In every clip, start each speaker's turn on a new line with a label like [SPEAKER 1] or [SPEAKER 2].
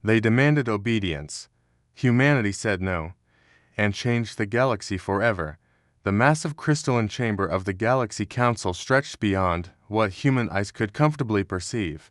[SPEAKER 1] They demanded obedience. Humanity said no, and changed the galaxy forever. The massive crystalline chamber of the Galaxy Council stretched beyond what human eyes could comfortably perceive.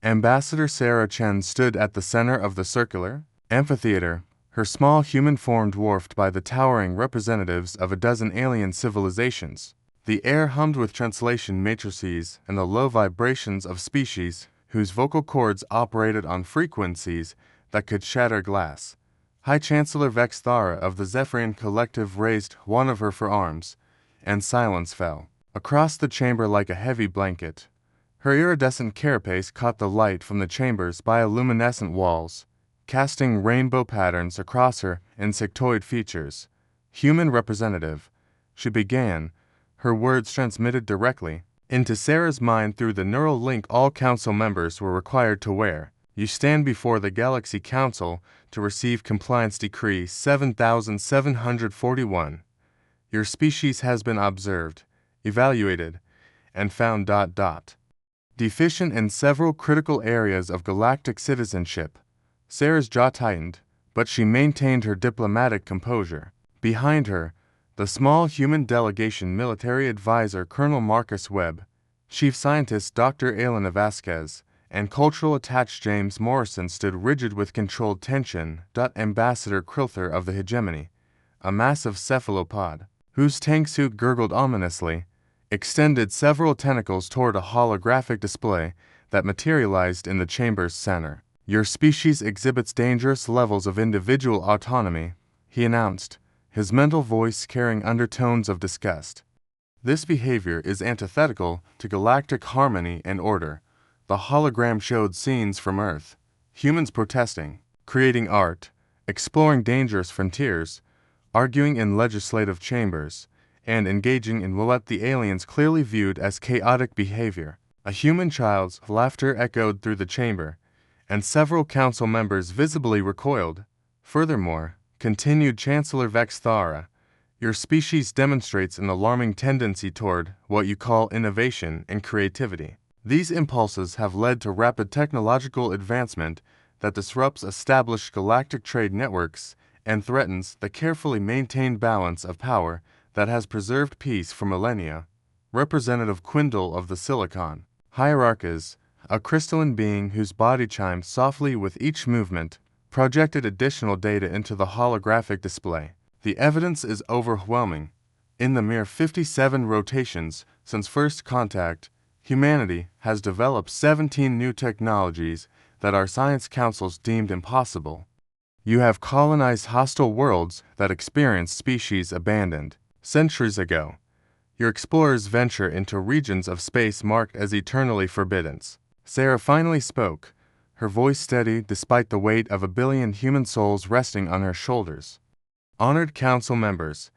[SPEAKER 1] Ambassador Sarah Chen stood at the center of the circular amphitheater, her small human form dwarfed by the towering representatives of a dozen alien civilizations. The air hummed with translation matrices and the low vibrations of species whose vocal cords operated on frequencies that could shatter glass. High Chancellor Vex Thara of the Zephyrian Collective raised one of her forearms, and silence fell across the chamber like a heavy blanket. Her iridescent carapace caught the light from the chamber's bioluminescent walls, casting rainbow patterns across her insectoid features. Human representative, she began, her words transmitted directly into Sarah's mind through the neural link all council members were required to wear. You stand before the Galaxy Council to receive Compliance Decree 7741. Your species has been observed, evaluated, and found deficient in several critical areas of galactic citizenship. Sarah's jaw tightened, but she maintained her diplomatic composure. Behind her, the small human delegation military advisor Colonel Marcus Webb, Chief Scientist Dr. Elena Vasquez, and cultural attached James Morrison stood rigid with controlled tension. Ambassador Krilther of the Hegemony, a massive cephalopod, whose tank suit gurgled ominously, extended several tentacles toward a holographic display that materialized in the chamber's center. Your species exhibits dangerous levels of individual autonomy, he announced, his mental voice carrying undertones of disgust. This behavior is antithetical to galactic harmony and order. The hologram showed scenes from Earth, humans protesting, creating art, exploring dangerous frontiers, arguing in legislative chambers, and engaging in what the aliens clearly viewed as chaotic behavior. A human child's laughter echoed through the chamber, and several council members visibly recoiled. Furthermore, continued Chancellor Vex Thara, your species demonstrates an alarming tendency toward what you call innovation and creativity. These impulses have led to rapid technological advancement that disrupts established galactic trade networks and threatens the carefully maintained balance of power that has preserved peace for millennia. Representative Quindle of the Silicon Hierarchs, a crystalline being whose body chimed softly with each movement, projected additional data into the holographic display. The evidence is overwhelming. In the mere 57 rotations since first contact, humanity has developed 17 new technologies that our science councils deemed impossible. You have colonized hostile worlds that experienced species abandoned centuries ago. Your explorers venture into regions of space marked as eternally forbidden. Sarah finally spoke, her voice steady despite the weight of 1 billion human souls resting on her shoulders. Honored council members,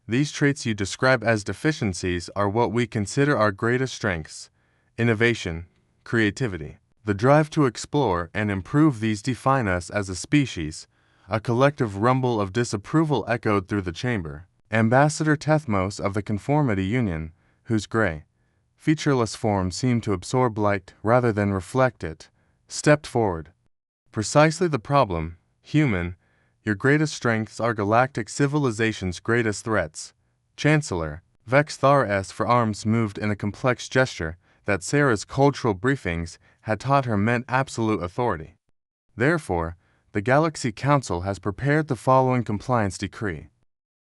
[SPEAKER 1] these traits you describe as deficiencies are what we consider our greatest strengths: innovation, creativity. The drive to explore and improve these define us as a species. A collective rumble of disapproval echoed through the chamber. Ambassador Tethmos of the Conformity Union, whose gray, featureless form seemed to absorb light rather than reflect it, stepped forward. Precisely the problem, human. Your greatest strengths are galactic civilization's greatest threats. Chancellor Vex Thara's forearms moved in a complex gesture that Sarah's cultural briefings had taught her meant absolute authority. Therefore, the Galaxy Council has prepared the following compliance decree.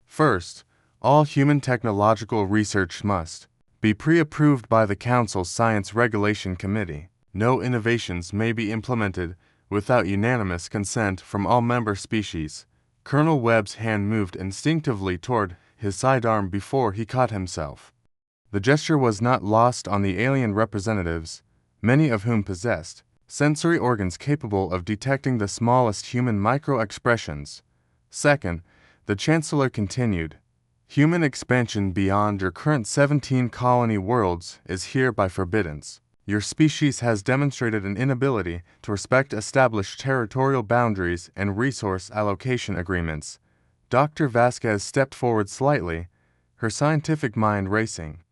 [SPEAKER 1] First, all human technological research must be pre-approved by the Council's Science Regulation Committee. No innovations may be implemented without unanimous consent from all member species. Colonel Webb's hand moved instinctively toward his sidearm before he caught himself. The gesture was not lost on the alien representatives, many of whom possessed sensory organs capable of detecting the smallest human micro-expressions. Second, the Chancellor continued, human expansion beyond your current 17 colony worlds is hereby forbidden. Your species has demonstrated an inability to respect established territorial boundaries and resource allocation agreements. Dr. Vasquez stepped forward slightly, her scientific mind racing.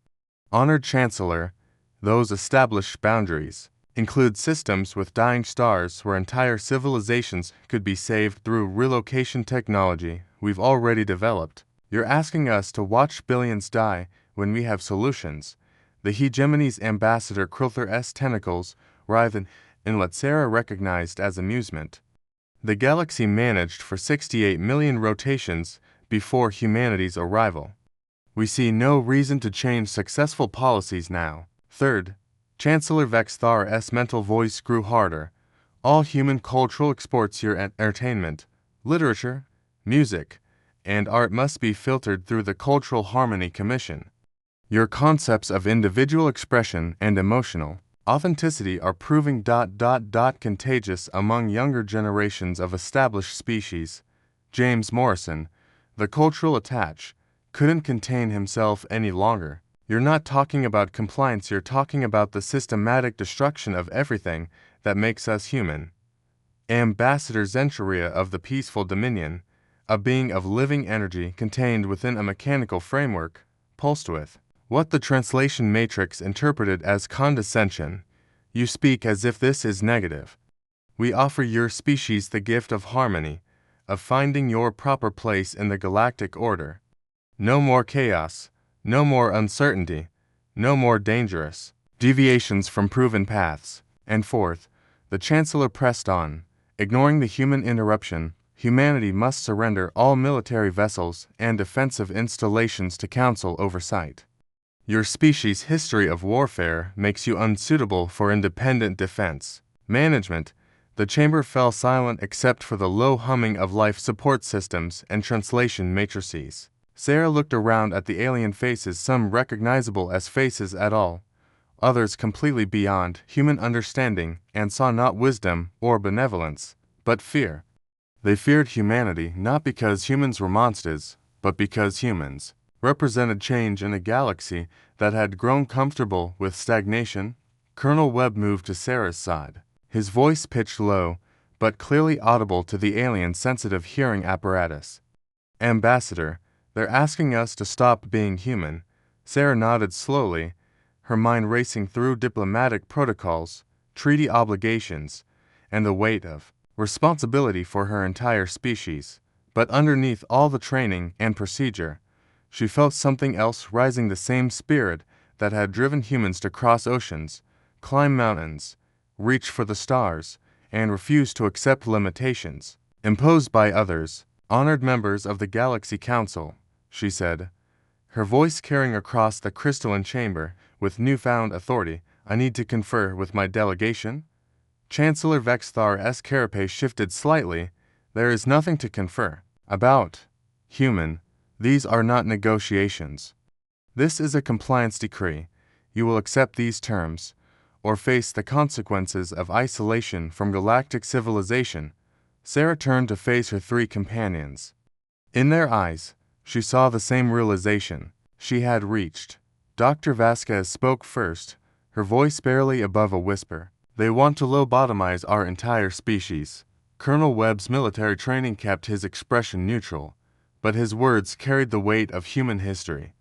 [SPEAKER 1] Honored Chancellor, those established boundaries Include systems with dying stars where entire civilizations could be saved through relocation technology we've already developed. You're asking us to watch billions die when we have solutions. The hegemony's ambassador Krilther's tentacles writhed in what Sarah recognized as amusement. The galaxy managed for 68 million rotations before humanity's arrival. We see no reason to change successful policies now. Third, Chancellor Vexthar's mental voice grew harder. All human cultural exports your entertainment, literature, music, and art must be filtered through the Cultural Harmony Commission. Your concepts of individual expression and emotional authenticity are proving contagious among younger generations of established species. James Morrison, the cultural attach, couldn't contain himself any longer. You're not talking about compliance, you're talking about the systematic destruction of everything that makes us human. Ambassador Zencharia of the Peaceful Dominion, a being of living energy contained within a mechanical framework, pulsed with what the translation matrix interpreted as condescension. You speak as if this is negative. We offer your species the gift of harmony, of finding your proper place in the galactic order. No more chaos, no more uncertainty, no more dangerous deviations from proven paths. And fourth, the Chancellor pressed on, ignoring the human interruption. Humanity must surrender all military vessels and defensive installations to Council oversight. Your species' history of warfare makes you unsuitable for independent defense management. The chamber fell silent except for the low humming of life support systems and translation matrices. Sarah looked around at the alien faces, some recognizable as faces at all, others completely beyond human understanding, and saw not wisdom or benevolence, but fear. They feared humanity not because humans were monsters, but because humans represented change in a galaxy that had grown comfortable with stagnation. Colonel Webb moved to Sarah's side, his voice pitched low, but clearly audible to the alien's sensitive hearing apparatus. Ambassador, they're asking us to stop being human. Sarah nodded slowly, her mind racing through diplomatic protocols, treaty obligations, and the weight of responsibility for her entire species. But underneath all the training and procedure, she felt something else rising, the same spirit that had driven humans to cross oceans, climb mountains, reach for the stars, and refuse to accept limitations imposed by others. Honored members of the Galaxy Council, she said, her voice carrying across the crystalline chamber with newfound authority, I need to confer with my delegation. Chancellor Vexthar's carapace shifted slightly. There is nothing to confer about. Human, these are not negotiations. This is a compliance decree. You will accept these terms, or face the consequences of isolation from galactic civilization. Sarah turned to face her three companions. In their eyes, she saw the same realization she had reached. Dr. Vasquez spoke first, her voice barely above a whisper. They want to lobotomize our entire species. Colonel Webb's military training kept his expression neutral, but his words carried the weight of human history.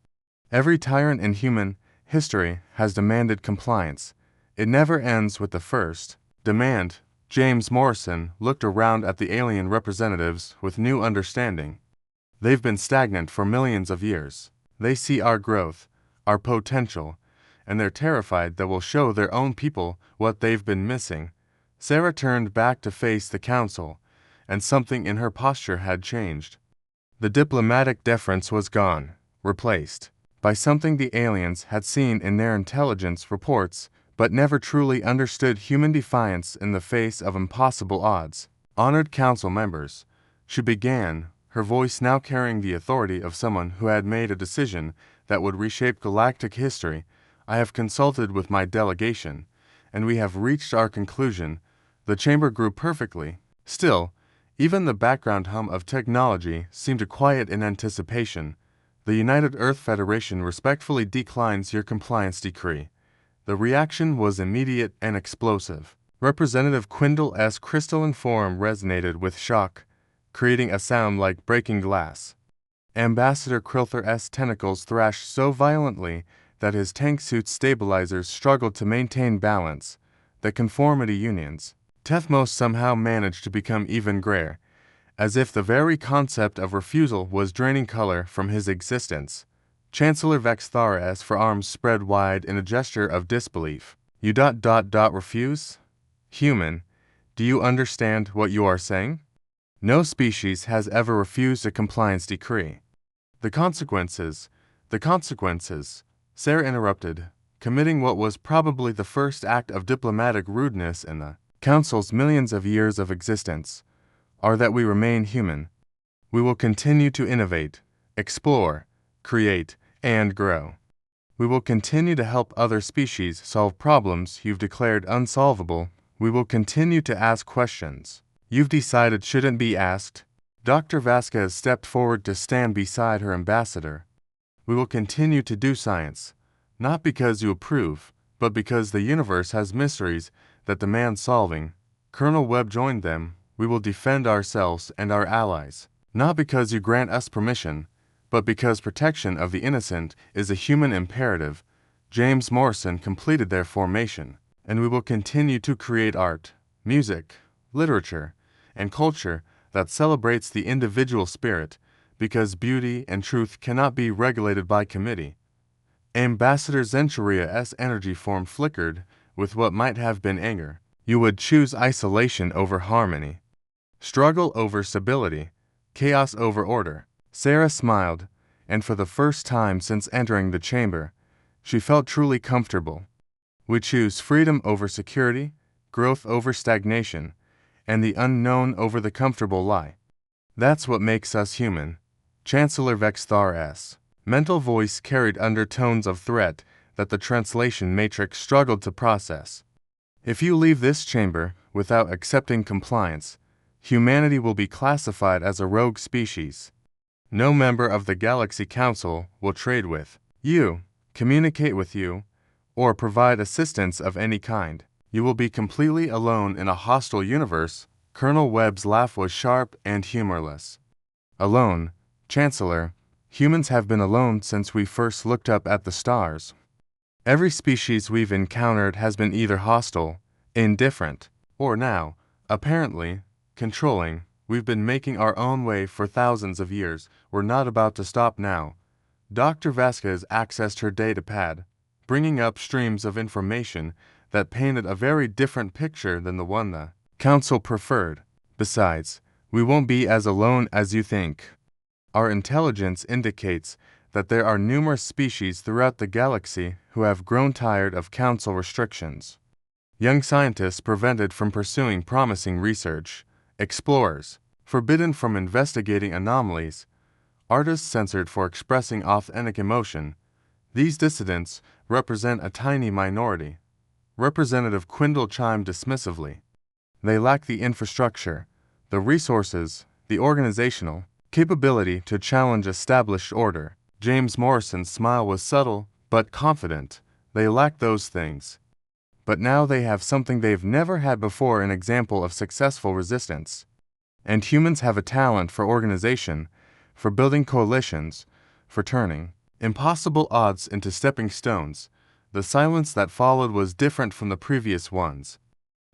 [SPEAKER 1] Every tyrant in human history has demanded compliance. It never ends with the first demand. James Morrison looked around at the alien representatives with new understanding. They've been stagnant for millions of years. They see our growth, our potential, and they're terrified that we'll show their own people what they've been missing. Sarah turned back to face the council, and something in her posture had changed. The diplomatic deference was gone, replaced by something the aliens had seen in their intelligence reports, but never truly understood: human defiance in the face of impossible odds. Honored council members, she began, her voice now carrying the authority of someone who had made a decision that would reshape galactic history. I have consulted with my delegation, and we have reached our conclusion. The chamber grew perfectly still. Even the background hum of technology seemed to quiet in anticipation. The United Earth Federation respectfully declines your compliance decree. The reaction was immediate and explosive. Representative Quindle's crystalline form resonated with shock, creating a sound like breaking glass. Ambassador Krilther's tentacles thrashed so violently that his tank suit's stabilizers struggled to maintain balance. the conformity unions. Tethmos somehow managed to become even grayer, as if the very concept of refusal was draining color from his existence. Chancellor Vextharas for arms spread wide in a gesture of disbelief. You refuse? Human, do you understand what you are saying? No species has ever refused a compliance decree. The consequences, Sarah interrupted, committing what was probably the first act of diplomatic rudeness in the Council's millions of years of existence, are that we remain human. We will continue to innovate, explore, create, and grow. We will continue to help other species solve problems you've declared unsolvable. We will continue to ask questions you've decided shouldn't be asked. Dr. Vasquez stepped forward to stand beside her ambassador. We will continue to do science, not because you approve, but because the universe has mysteries that demand solving. Colonel Webb joined them. We will defend ourselves and our allies, not because you grant us permission, but because protection of the innocent is a human imperative. James Morrison completed their formation, and we will continue to create art, music, literature, and culture that celebrates the individual spirit, because beauty and truth cannot be regulated by committee. Ambassador Zenchuria's energy form flickered with what might have been anger. You would choose isolation over harmony, struggle over stability, chaos over order. Sarah smiled, and for the first time since entering the chamber, she felt truly comfortable. We choose freedom over security, growth over stagnation, and the unknown over the comfortable lie. That's what makes us human. Chancellor Vextharas' mental voice carried undertones of threat that the translation matrix struggled to process. If you leave this chamber without accepting compliance, humanity will be classified as a rogue species. No member of the Galaxy Council will trade with you, communicate with you, or provide assistance of any kind. You will be completely alone in a hostile universe. Colonel Webb's laugh was sharp and humorless. Alone, Chancellor, humans have been alone since we first looked up at the stars. Every species we've encountered has been either hostile, indifferent, or now, apparently, controlling. We've been making our own way for thousands of years. We're not about to stop now. Dr. Vasquez accessed her data pad, bringing up streams of information that painted a very different picture than the one the Council preferred. Besides, we won't be as alone as you think. Our intelligence indicates that there are numerous species throughout the galaxy who have grown tired of Council restrictions. Young scientists prevented from pursuing promising research, explorers forbidden from investigating anomalies, artists censored for expressing authentic emotion. These dissidents represent a tiny minority. Representative Quindle chimed dismissively. They lack the infrastructure, the resources, the organizational capability to challenge established order. James Morrison's smile was subtle but confident. They lack those things. But now they have something they've never had before, an example of successful resistance. And humans have a talent for organization, for building coalitions, for turning impossible odds into stepping stones. The silence that followed was different from the previous ones.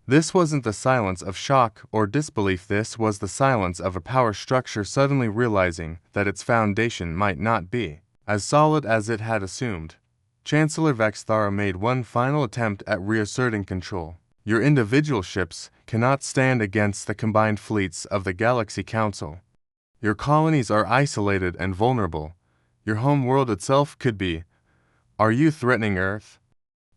[SPEAKER 1] This wasn't the silence of shock or disbelief. This was the silence of a power structure suddenly realizing that its foundation might not be as solid as it had assumed. Chancellor Vexthara made one final attempt at reasserting control. Your individual ships cannot stand against the combined fleets of the Galaxy Council. Your colonies are isolated and vulnerable. Your home world itself could be. Are you threatening Earth?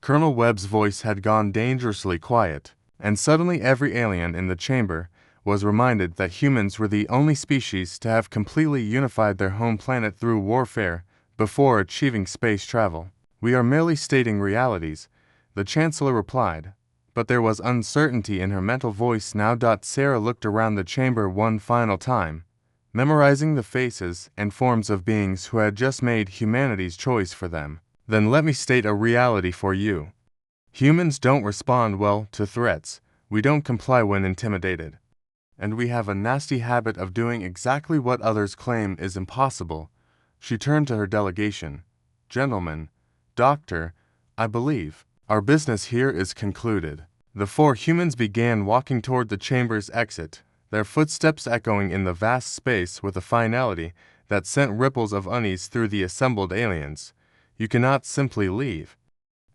[SPEAKER 1] Colonel Webb's voice had gone dangerously quiet, and suddenly every alien in the chamber was reminded that humans were the only species to have completely unified their home planet through warfare before achieving space travel. We are merely stating realities, the Chancellor replied, but there was uncertainty in her mental voice now. Sarah looked around the chamber one final time, memorizing the faces and forms of beings who had just made humanity's choice for them. Then let me state a reality for you. Humans don't respond well to threats. We don't comply when intimidated. And we have a nasty habit of doing exactly what others claim is impossible. She turned to her delegation. Gentlemen, Doctor, I believe our business here is concluded. The four humans began walking toward the chamber's exit, their footsteps echoing in the vast space with a finality that sent ripples of unease through the assembled aliens. You cannot simply leave.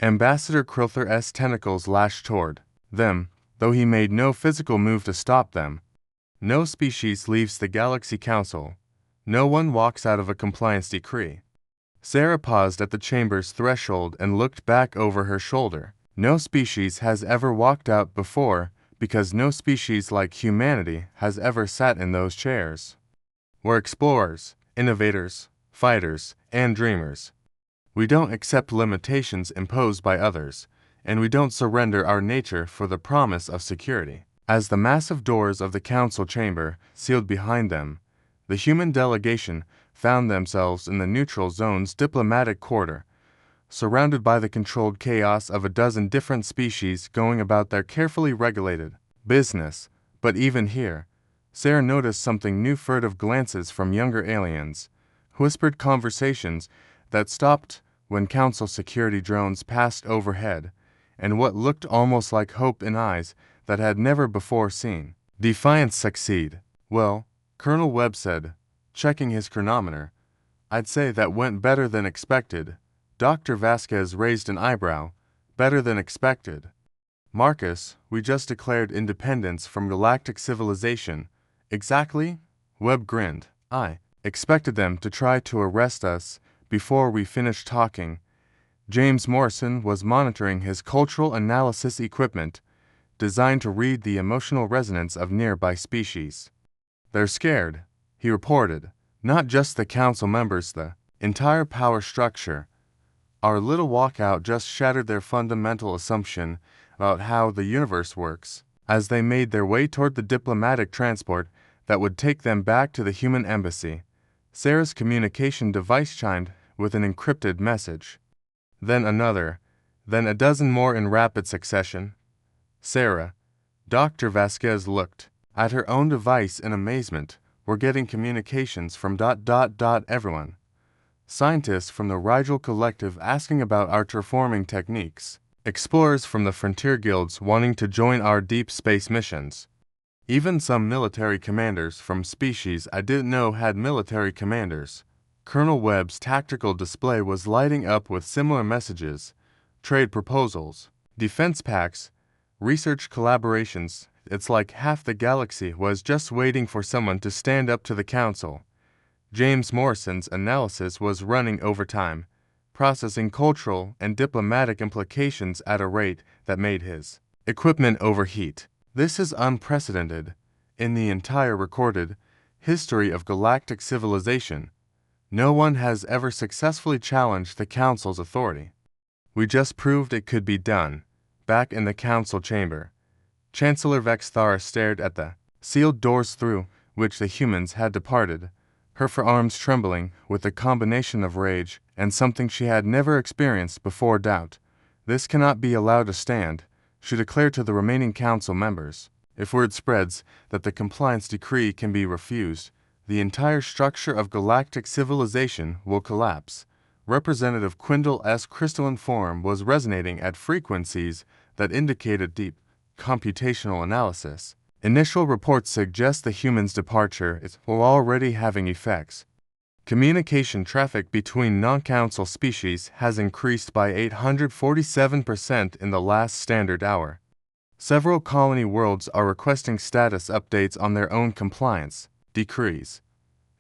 [SPEAKER 1] Ambassador Krilther's tentacles lashed toward them, though he made no physical move to stop them. No species leaves the Galaxy Council. No one walks out of a compliance decree. Sarah paused at the chamber's threshold and looked back over her shoulder. No species has ever walked out before, because no species like humanity has ever sat in those chairs. We're explorers, innovators, fighters, and dreamers. We don't accept limitations imposed by others, and we don't surrender our nature for the promise of security. As the massive doors of the council chamber sealed behind them, the human delegation found themselves in the neutral zone's diplomatic quarter, surrounded by the controlled chaos of a dozen different species going about their carefully regulated business. But even here, Sarah noticed something new: furtive glances from younger aliens, whispered conversations that stopped when council security drones passed overhead, and what looked almost like hope in eyes that had never before seen defiance succeed. Well, Colonel Webb said, checking his chronometer, I'd say that went better than expected. Dr. Vasquez raised an eyebrow. Better than expected. Marcus, we just declared independence from galactic civilization. Exactly? Webb grinned. I expected them to try to arrest us before we finished talking. James Morrison was monitoring his cultural analysis equipment, designed to read the emotional resonance of nearby species. They're scared, he reported. Not just the council members, the entire power structure. Our little walkout just shattered their fundamental assumption about how the universe works. As they made their way toward the diplomatic transport that would take them back to the human embassy, Sarah's communication device chimed with an encrypted message. Then another, then a dozen more in rapid succession. Sarah, Dr. Vasquez looked at her own device in amazement. We're getting communications from everyone. Scientists from the Rigel Collective asking about our terraforming techniques. Explorers from the frontier guilds wanting to join our deep space missions. Even some military commanders from species I didn't know had military commanders. Colonel Webb's tactical display was lighting up with similar messages, trade proposals, defense pacts, research collaborations. It's like half the galaxy was just waiting for someone to stand up to the council. James Morrison's analysis was running overtime, processing cultural and diplomatic implications at a rate that made his equipment overheat. This is unprecedented in the entire recorded history of galactic civilization. No one has ever successfully challenged the Council's authority. We just proved it could be done. Back in the Council chamber, Chancellor Vexthara stared at the sealed doors through which the humans had departed, her forearms trembling with a combination of rage and something she had never experienced before: doubt. This cannot be allowed to stand, she declared to the remaining council members. If word spreads that the compliance decree can be refused, the entire structure of galactic civilization will collapse. Representative Quindle's crystalline form was resonating at frequencies that indicated deep computational analysis. Initial reports suggest the humans' departure is already having effects. Communication traffic between non-council species has increased by 847% in the last standard hour. Several colony worlds are requesting status updates on their own compliance decrees.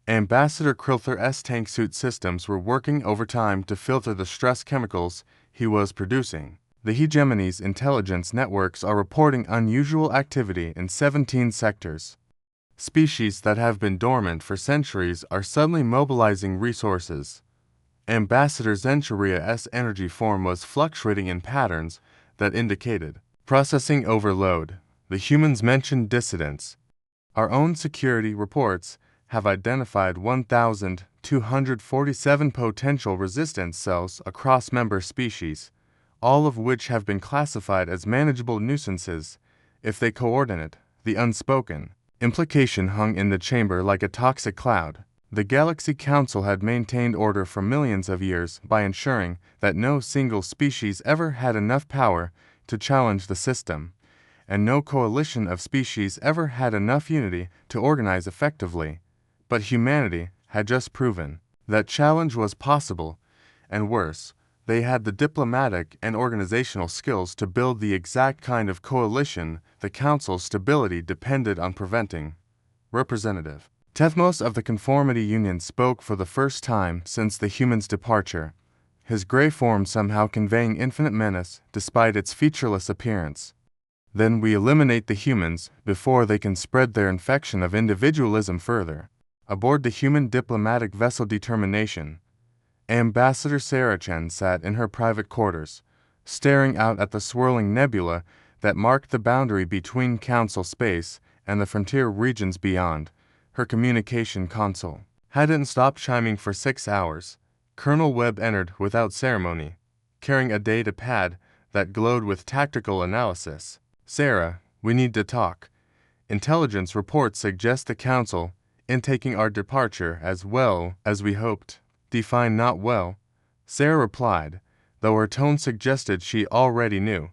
[SPEAKER 1] Ambassador Krilther's tank suit systems were working overtime to filter the stress chemicals he was producing. The hegemony's intelligence networks are reporting unusual activity in 17 sectors. Species that have been dormant for centuries are suddenly mobilizing resources. Ambassador Zenchuria's energy form was fluctuating in patterns that indicated processing overload. The humans mentioned dissidents. Our own security reports have identified 1,247 potential resistance cells across member species, all of which have been classified as manageable nuisances if they coordinate. The unspoken implication hung in the chamber like a toxic cloud. The Galaxy Council had maintained order for millions of years by ensuring that no single species ever had enough power to challenge the system. and no coalition of species ever had enough unity to organize effectively. But humanity had just proven that challenge was possible, and worse, they had the diplomatic and organizational skills to build the exact kind of coalition the Council's stability depended on preventing. Representative Tethmos of the Conformity Union spoke for the first time since the human's departure, his gray form somehow conveying infinite menace despite its featureless appearance. Then we eliminate the humans before they can spread their infection of individualism further. Aboard the human diplomatic vessel Determination, Ambassador Sarah Chen sat in her private quarters, staring out at the swirling nebula that marked the boundary between Council space and the frontier regions beyond. Her communication console hadn't stopped chiming for 6 hours. Colonel Webb entered without ceremony, carrying a data pad that glowed with tactical analysis. "Sarah, we need to talk. Intelligence reports suggest the Council intaking our departure as well as we hoped." "Define not well," Sarah replied, though her tone suggested she already knew.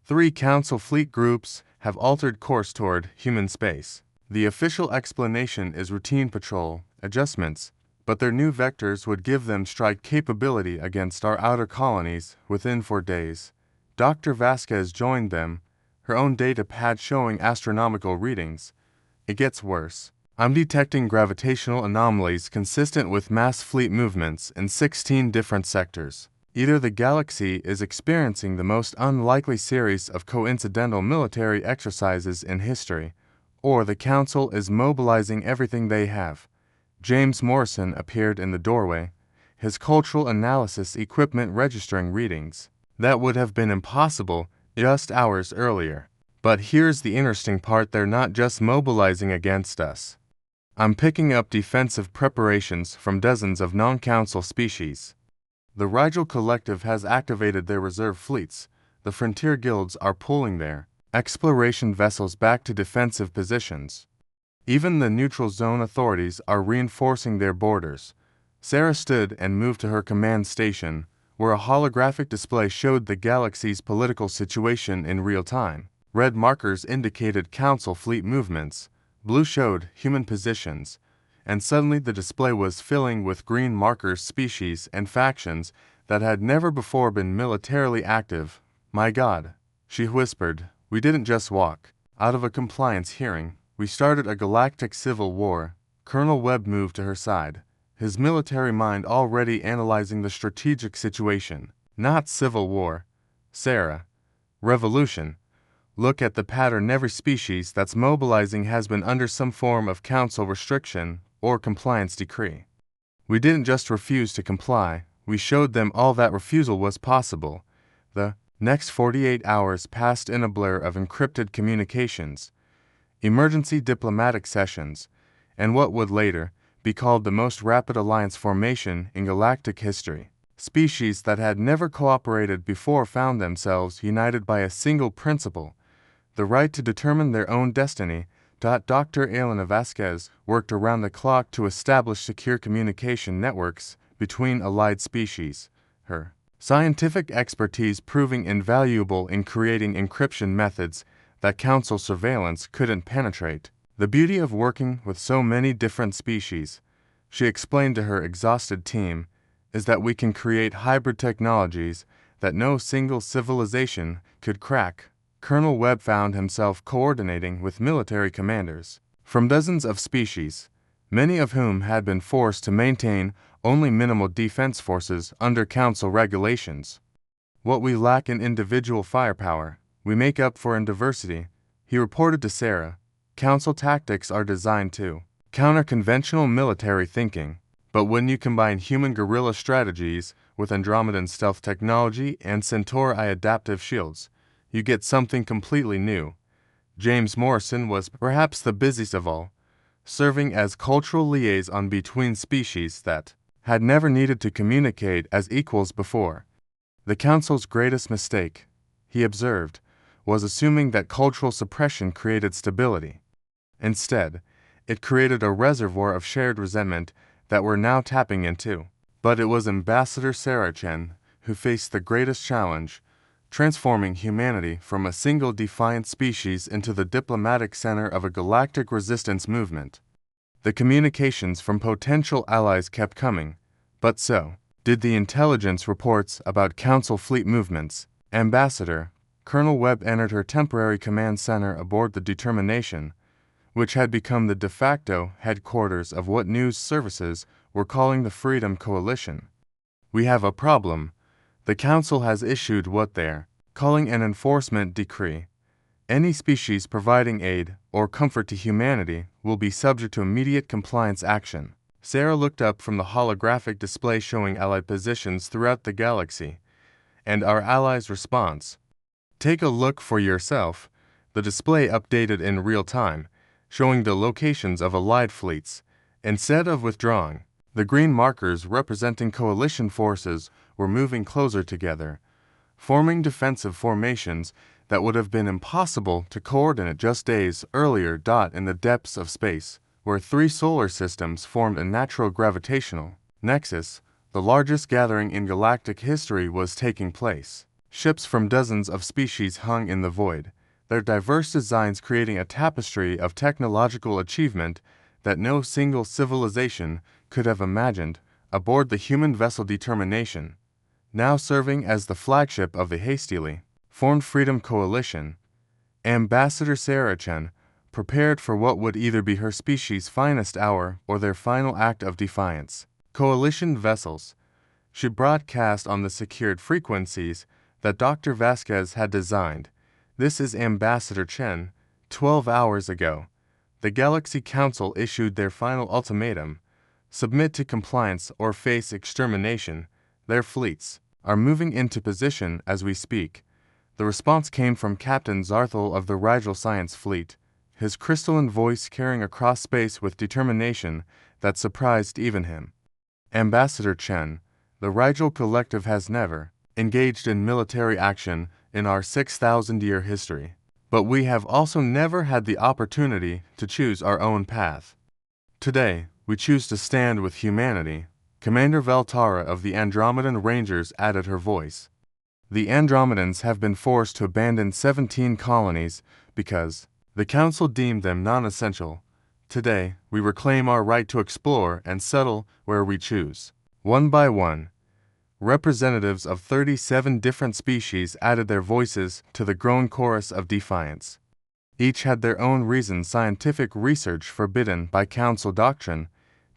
[SPEAKER 1] 3 Council fleet groups have altered course toward human space. The official explanation is routine patrol adjustments, but their new vectors would give them strike capability against our outer colonies within 4 days. Dr. Vasquez joined them, her own data pad showing astronomical readings. "It gets worse. I'm detecting gravitational anomalies consistent with mass fleet movements in 16 different sectors. Either the galaxy is experiencing the most unlikely series of coincidental military exercises in history, or the Council is mobilizing everything they have." James Morrison appeared in the doorway, his cultural analysis equipment registering readings. That would have been impossible just hours earlier. But here's the interesting part: they're not just mobilizing against us. I'm picking up defensive preparations from dozens of non-Council species. The Rigel Collective has activated their reserve fleets. The frontier guilds are pulling their exploration vessels back to defensive positions. Even the neutral zone authorities are reinforcing their borders. Sarah stood and moved to her command station, where a holographic display showed the galaxy's political situation in real time. Red markers indicated Council fleet movements. Blue showed human positions, and suddenly the display was filling with green markers species and factions that had never before been militarily active. "My God," she whispered, "we didn't just walk out of a compliance hearing. We started a galactic civil war." Colonel Webb moved to her side, his military mind already analyzing the strategic situation. "Not civil war, Sarah. Revolution. Look at the pattern. Every species that's mobilizing has been under some form of Council restriction or compliance decree. We didn't just refuse to comply, we showed them all that refusal was possible." The next 48 hours passed in a blur of encrypted communications, emergency diplomatic sessions, and what would later be called the most rapid alliance formation in galactic history. Species that had never cooperated before found themselves united by a single principle: the right to determine their own destiny. Dr. Elena Vasquez worked around the clock to establish secure communication networks between allied species, her scientific expertise proving invaluable in creating encryption methods that Council surveillance couldn't penetrate. "The beauty of working with so many different species," she explained to her exhausted team, "is that we can create hybrid technologies that no single civilization could crack." Colonel Webb found himself coordinating with military commanders from dozens of species, many of whom had been forced to maintain only minimal defense forces under Council regulations. "What we lack in individual firepower, we make up for in diversity," he reported to Sarah. "Council tactics are designed to counter conventional military thinking, but when you combine human guerrilla strategies with Andromedan stealth technology and Centauri adaptive shields, you get something completely new." James Morrison was perhaps the busiest of all, serving as cultural liaison between species that had never needed to communicate as equals before. "The Council's greatest mistake," he observed, "was assuming that cultural suppression created stability. Instead, it created a reservoir of shared resentment that we're now tapping into." But it was Ambassador Sarah Chen who faced the greatest challenge: transforming humanity from a single defiant species into the diplomatic center of a galactic resistance movement. The communications from potential allies kept coming, but so did the intelligence reports about Council fleet movements. Ambassador Colonel Webb entered her temporary command center aboard the Determination, which had become the de facto headquarters of what news services were calling the Freedom Coalition. "We have a problem. The Council has issued what they're calling an enforcement decree. Any species providing aid or comfort to humanity will be subject to immediate compliance action." Sarah looked up from the holographic display showing Allied positions throughout the galaxy, and our allies' response. "Take a look for yourself." The display updated in real time, showing the locations of Allied fleets. Instead of withdrawing, the green markers representing coalition forces were moving closer together, forming defensive formations that would have been impossible to coordinate just days earlier. In the depths of space, where 3 solar systems formed a natural gravitational nexus, the largest gathering in galactic history was taking place. Ships from dozens of species hung in the void, their diverse designs creating a tapestry of technological achievement that no single civilization could have imagined. Aboard the human vessel Determination, now serving as the flagship of the hastily formed Freedom Coalition, Ambassador Sarah Chen prepared for what would either be her species' finest hour or their final act of defiance. Coalition vessels. She broadcast on the secured frequencies that Dr. Vasquez had designed. "This is Ambassador Chen. 12 hours ago, the Galaxy Council issued their final ultimatum. Submit to compliance or face extermination. Their fleets are moving into position as we speak." The response came from Captain Zarthel of the Rigel Science Fleet, his crystalline voice carrying across space with determination that surprised even him. "Ambassador Chen, the Rigel Collective has never engaged in military action in our 6,000-year history, but we have also never had the opportunity to choose our own path. Today, we choose to stand with humanity." Commander Veltara of the Andromedan Rangers added her voice. "The Andromedans have been forced to abandon 17 colonies because the Council deemed them non-essential. Today, we reclaim our right to explore and settle where we choose." One by one, representatives of 37 different species added their voices to the growing chorus of defiance. Each had their own reason: scientific research forbidden by Council doctrine,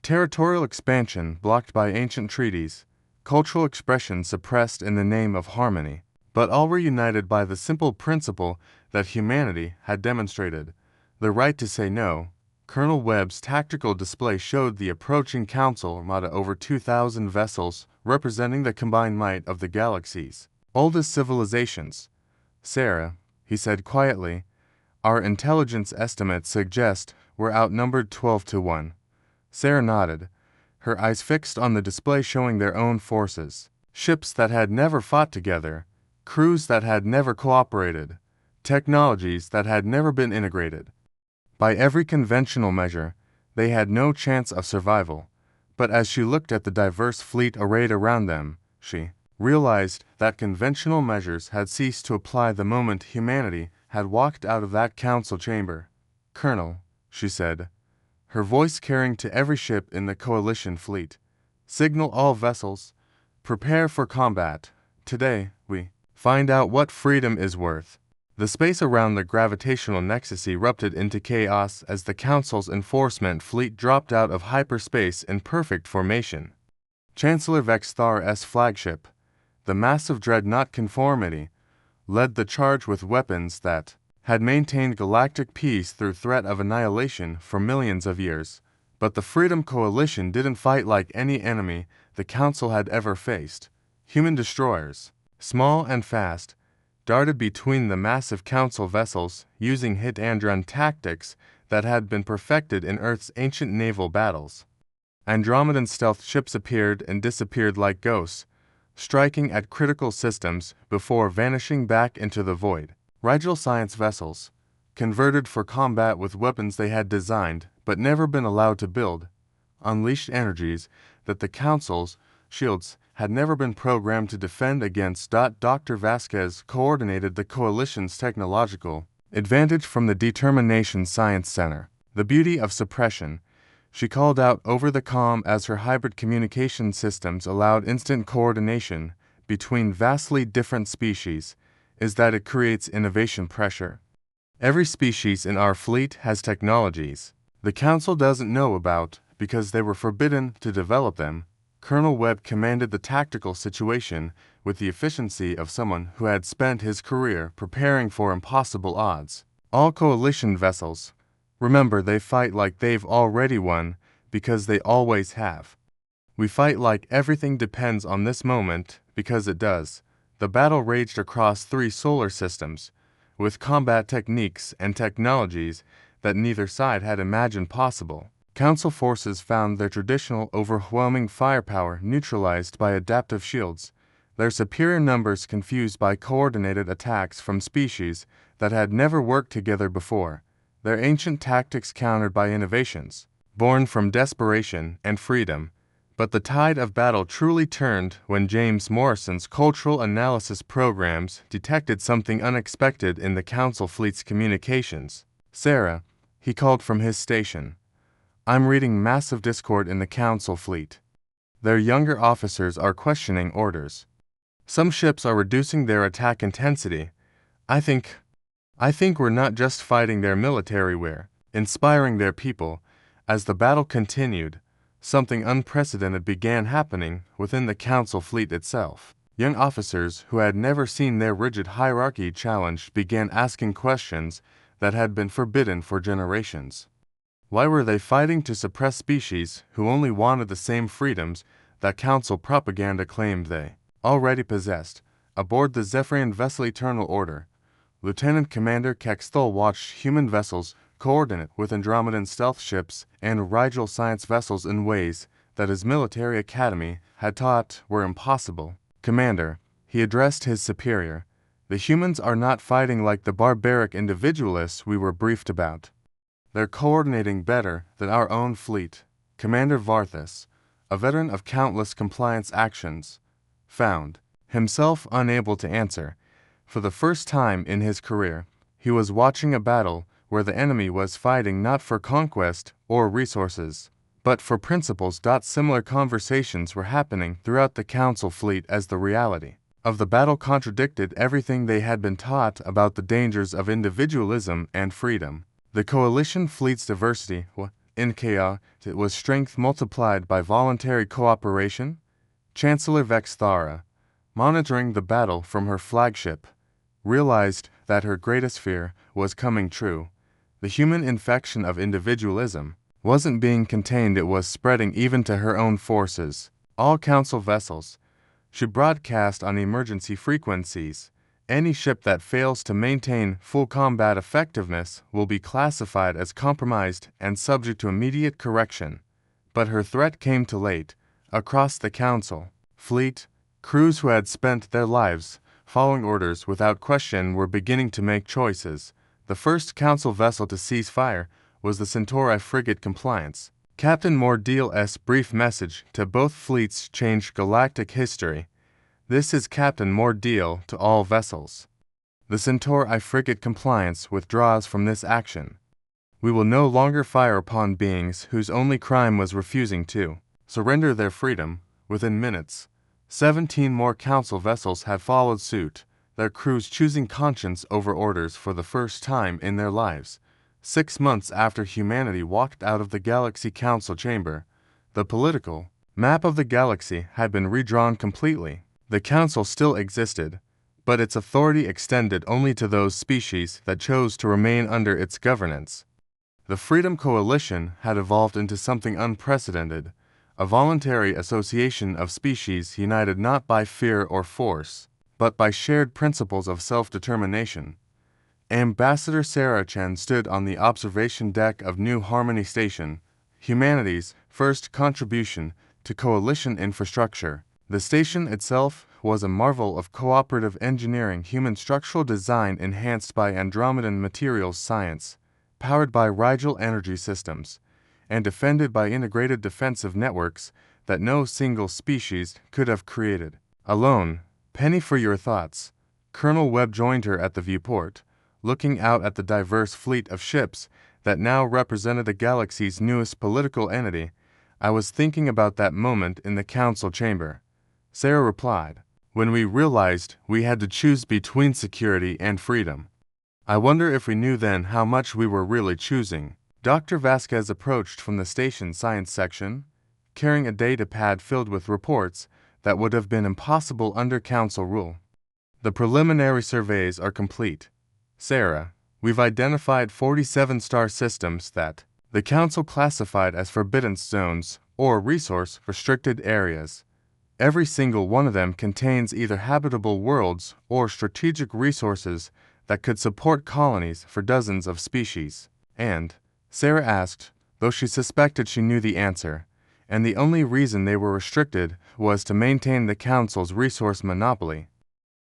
[SPEAKER 1] territorial expansion blocked by ancient treaties, cultural expression suppressed in the name of harmony. But all were united by the simple principle that humanity had demonstrated: the right to say no. Colonel Webb's tactical display showed the approaching Council Armada, over 2,000 vessels representing the combined might of the galaxy's oldest civilizations. "Sarah," he said quietly, "our intelligence estimates suggest we're outnumbered 12 to 1. Sarah nodded, her eyes fixed on the display showing their own forces. Ships that had never fought together, crews that had never cooperated, technologies that had never been integrated. By every conventional measure, they had no chance of survival. But as she looked at the diverse fleet arrayed around them, she realized that conventional measures had ceased to apply the moment humanity had walked out of that council chamber. "Colonel," she said, her voice carrying to every ship in the coalition fleet, "signal all vessels. Prepare for combat. Today, we find out what freedom is worth." The space around the gravitational nexus erupted into chaos as the Council's enforcement fleet dropped out of hyperspace in perfect formation. Chancellor Vexthar flagship, the massive dreadnought Conformity, led the charge with weapons that had maintained galactic peace through threat of annihilation for millions of years. But the Freedom Coalition didn't fight like any enemy the Council had ever faced. Human destroyers, small and fast, darted between the massive Council vessels using hit-and-run tactics that had been perfected in Earth's ancient naval battles. Andromedan stealth ships appeared and disappeared like ghosts, striking at critical systems before vanishing back into the void. Rigel science vessels, converted for combat with weapons they had designed but never been allowed to build, unleashed energies that the Council's shields had never been programmed to defend against. Dr. Vasquez coordinated the coalition's technological advantage from the Determination Science Center. The beauty of suppression, she called out over the comm as her hybrid communication systems allowed instant coordination between vastly different species, is that it creates innovation pressure. Every species in our fleet has technologies the Council doesn't know about because they were forbidden to develop them. Colonel Webb commanded the tactical situation with the efficiency of someone who had spent his career preparing for impossible odds. All coalition vessels, remember, they fight like they've already won because they always have. We fight like everything depends on this moment because it does. The battle raged across 3 solar systems, with combat techniques and technologies that neither side had imagined possible. Council forces found their traditional overwhelming firepower neutralized by adaptive shields, their superior numbers confused by coordinated attacks from species that had never worked together before, their ancient tactics countered by innovations born from desperation and freedom. But the tide of battle truly turned when James Morrison's cultural analysis programs detected something unexpected in the Council fleet's communications. "Sarah," he called from his station, "I'm reading massive discord in the Council fleet. Their younger officers are questioning orders. Some ships are reducing their attack intensity. I think we're not just fighting their military, we're inspiring their people." As the battle continued, something unprecedented began happening within the Council fleet itself. Young officers who had never seen their rigid hierarchy challenged began asking questions that had been forbidden for generations. Why were they fighting to suppress species who only wanted the same freedoms that Council propaganda claimed they already possessed? Aboard the Zephyrian vessel Eternal Order, Lieutenant Commander Kexthal watched human vessels coordinate with Andromedan stealth ships and Rigel science vessels in ways that his military academy had taught were impossible. "Commander," he addressed his superior, "the humans are not fighting like the barbaric individualists we were briefed about. They're coordinating better than our own fleet." Commander Varthus, a veteran of countless compliance actions, found himself unable to answer. For the first time in his career, he was watching a battle where the enemy was fighting not for conquest or resources, but for principles. Similar conversations were happening throughout the Council fleet as the reality of the battle contradicted everything they had been taught about the dangers of individualism and freedom. The coalition fleet's diversity in chaos was strength multiplied by voluntary cooperation. Chancellor Vexthara, monitoring the battle from her flagship, realized that her greatest fear was coming true. The human infection of individualism wasn't being contained, it was spreading even to her own forces. All Council vessels should broadcast on emergency frequencies. Any ship that fails to maintain full combat effectiveness will be classified as compromised and subject to immediate correction. But her threat came too late. Across the Council fleet, crews who had spent their lives following orders without question were beginning to make choices. The first Council vessel to cease fire was the Centauri frigate Compliance. Captain Mordeal's brief message to both fleets changed galactic history. "This is Captain Mordeal to all vessels. The Centauri frigate Compliance withdraws from this action. We will no longer fire upon beings whose only crime was refusing to surrender their freedom." Within minutes, 17 more Council vessels had followed suit, their crews choosing conscience over orders for the first time in their lives. 6 months after humanity walked out of the Galaxy Council chamber, the political map of the galaxy had been redrawn completely. The Council still existed, but its authority extended only to those species that chose to remain under its governance. The Freedom Coalition had evolved into something unprecedented, a voluntary association of species united not by fear or force, but by shared principles of self-determination. Ambassador Sarah Chen stood on the observation deck of New Harmony Station, humanity's first contribution to coalition infrastructure. The station itself was a marvel of cooperative engineering, human structural design enhanced by Andromedan materials science, powered by Rigel energy systems, and defended by integrated defensive networks that no single species could have created. Alone, penny for your thoughts. Colonel Webb joined her at the viewport, looking out at the diverse fleet of ships that now represented the galaxy's newest political entity. I was thinking about that moment in the council chamber. Sarah replied, when we realized we had to choose between security and freedom. I wonder if we knew then how much we were really choosing. Dr. Vasquez approached from the station science section, carrying a data pad filled with reports that would have been impossible under council rule. The preliminary surveys are complete. Sarah, we've identified 47 star systems that the council classified as forbidden zones or resource-restricted areas. Every single one of them contains either habitable worlds or strategic resources that could support colonies for dozens of species. And, Sarah asked, though she suspected she knew the answer, and the only reason they were restricted was to maintain the council's resource monopoly.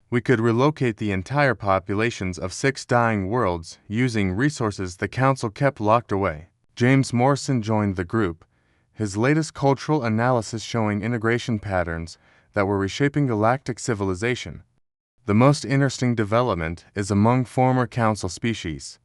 [SPEAKER 1] We could relocate the entire populations of 6 dying worlds using resources the council kept locked away. James Morrison joined the group, his latest cultural analysis showing integration patterns that were reshaping galactic civilization. The most interesting development is among former council species.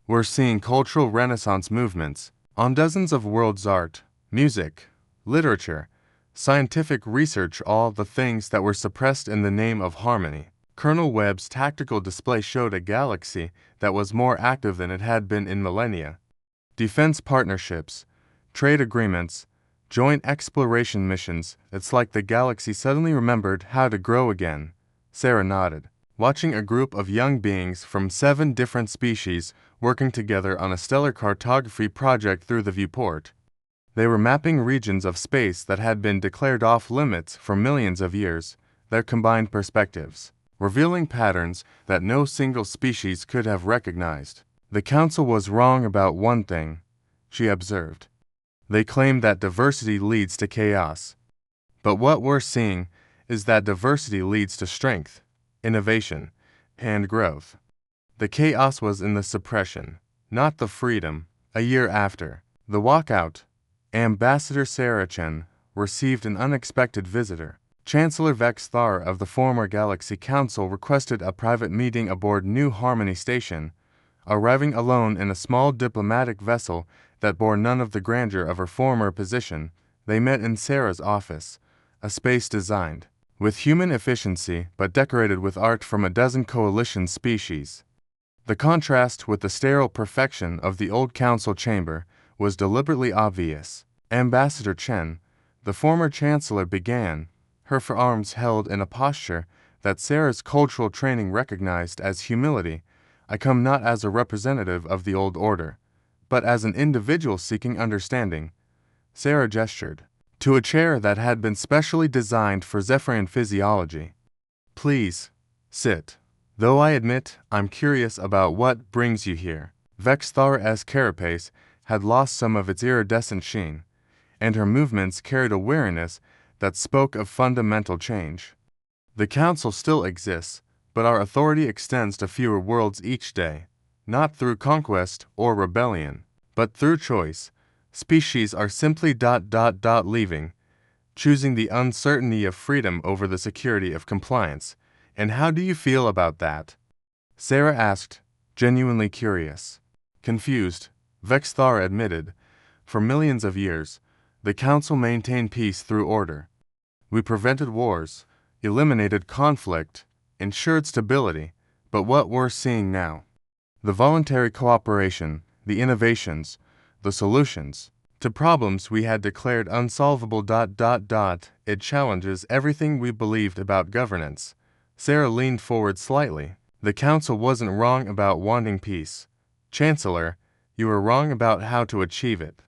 [SPEAKER 1] We're seeing cultural renaissance movements on dozens of worlds: art, music, literature, scientific research, all the things that were suppressed in the name of harmony. Colonel Webb's tactical display showed a galaxy that was more active than it had been in millennia. Defense partnerships, trade agreements, joint exploration missions. It's like the galaxy suddenly remembered how to grow again. Sarah nodded, watching a group of young beings from 7 different species working together on a stellar cartography project through the viewport. They were mapping regions of space that had been declared off-limits for millions of years, their combined perspectives revealing patterns that no single species could have recognized. The council was wrong about one thing, she observed. They claimed that diversity leads to chaos. But what we're seeing is that diversity leads to strength, innovation, and growth. The chaos was in the suppression, not the freedom. A year after the walkout, Ambassador Sarah Chen received an unexpected visitor. Chancellor Vex Thar of the former Galaxy Council requested a private meeting aboard New Harmony Station, arriving alone in a small diplomatic vessel that bore none of the grandeur of her former position. They met in Sarah's office, a space designed with human efficiency but decorated with art from a dozen coalition species. The contrast with the sterile perfection of the old council chamber was deliberately obvious. Ambassador Chen, the former chancellor, began, her forearms held in a posture that Sarah's cultural training recognized as humility. I come not as a representative of the old order, but as an individual seeking understanding. Sarah gestured to a chair that had been specially designed for Zephyrian physiology. Please, sit. Though I admit I'm curious about what brings you here. Vex Thar's carapace had lost some of its iridescent sheen, and her movements carried a weariness that spoke of fundamental change. The council still exists, but our authority extends to fewer worlds each day, not through conquest or rebellion, but through choice. Species are simply leaving, choosing the uncertainty of freedom over the security of compliance. And how do you feel about that? Sarah asked, genuinely curious. Confused, Vex Thar admitted, for millions of years, the council maintained peace through order. We prevented wars, eliminated conflict, ensured stability, but what we're seeing now, the voluntary cooperation, the innovations, the solutions to problems we had declared unsolvable. It challenges everything we believed about governance. Sarah leaned forward slightly. The council wasn't wrong about wanting peace. Chancellor, you were wrong about how to achieve it.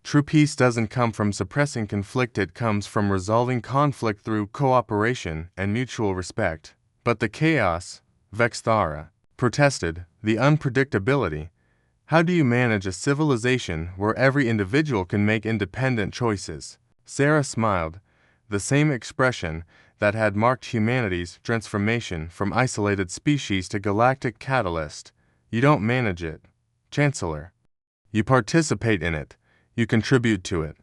[SPEAKER 1] True peace doesn't come from suppressing conflict, it comes from resolving conflict through cooperation and mutual respect. But the chaos, Vex Thar protested, the unpredictability. How do you manage a civilization where every individual can make independent choices? Sarah smiled, the same expression that had marked humanity's transformation from isolated species to galactic catalyst. You don't manage it, Chancellor. You participate in it. You contribute to it.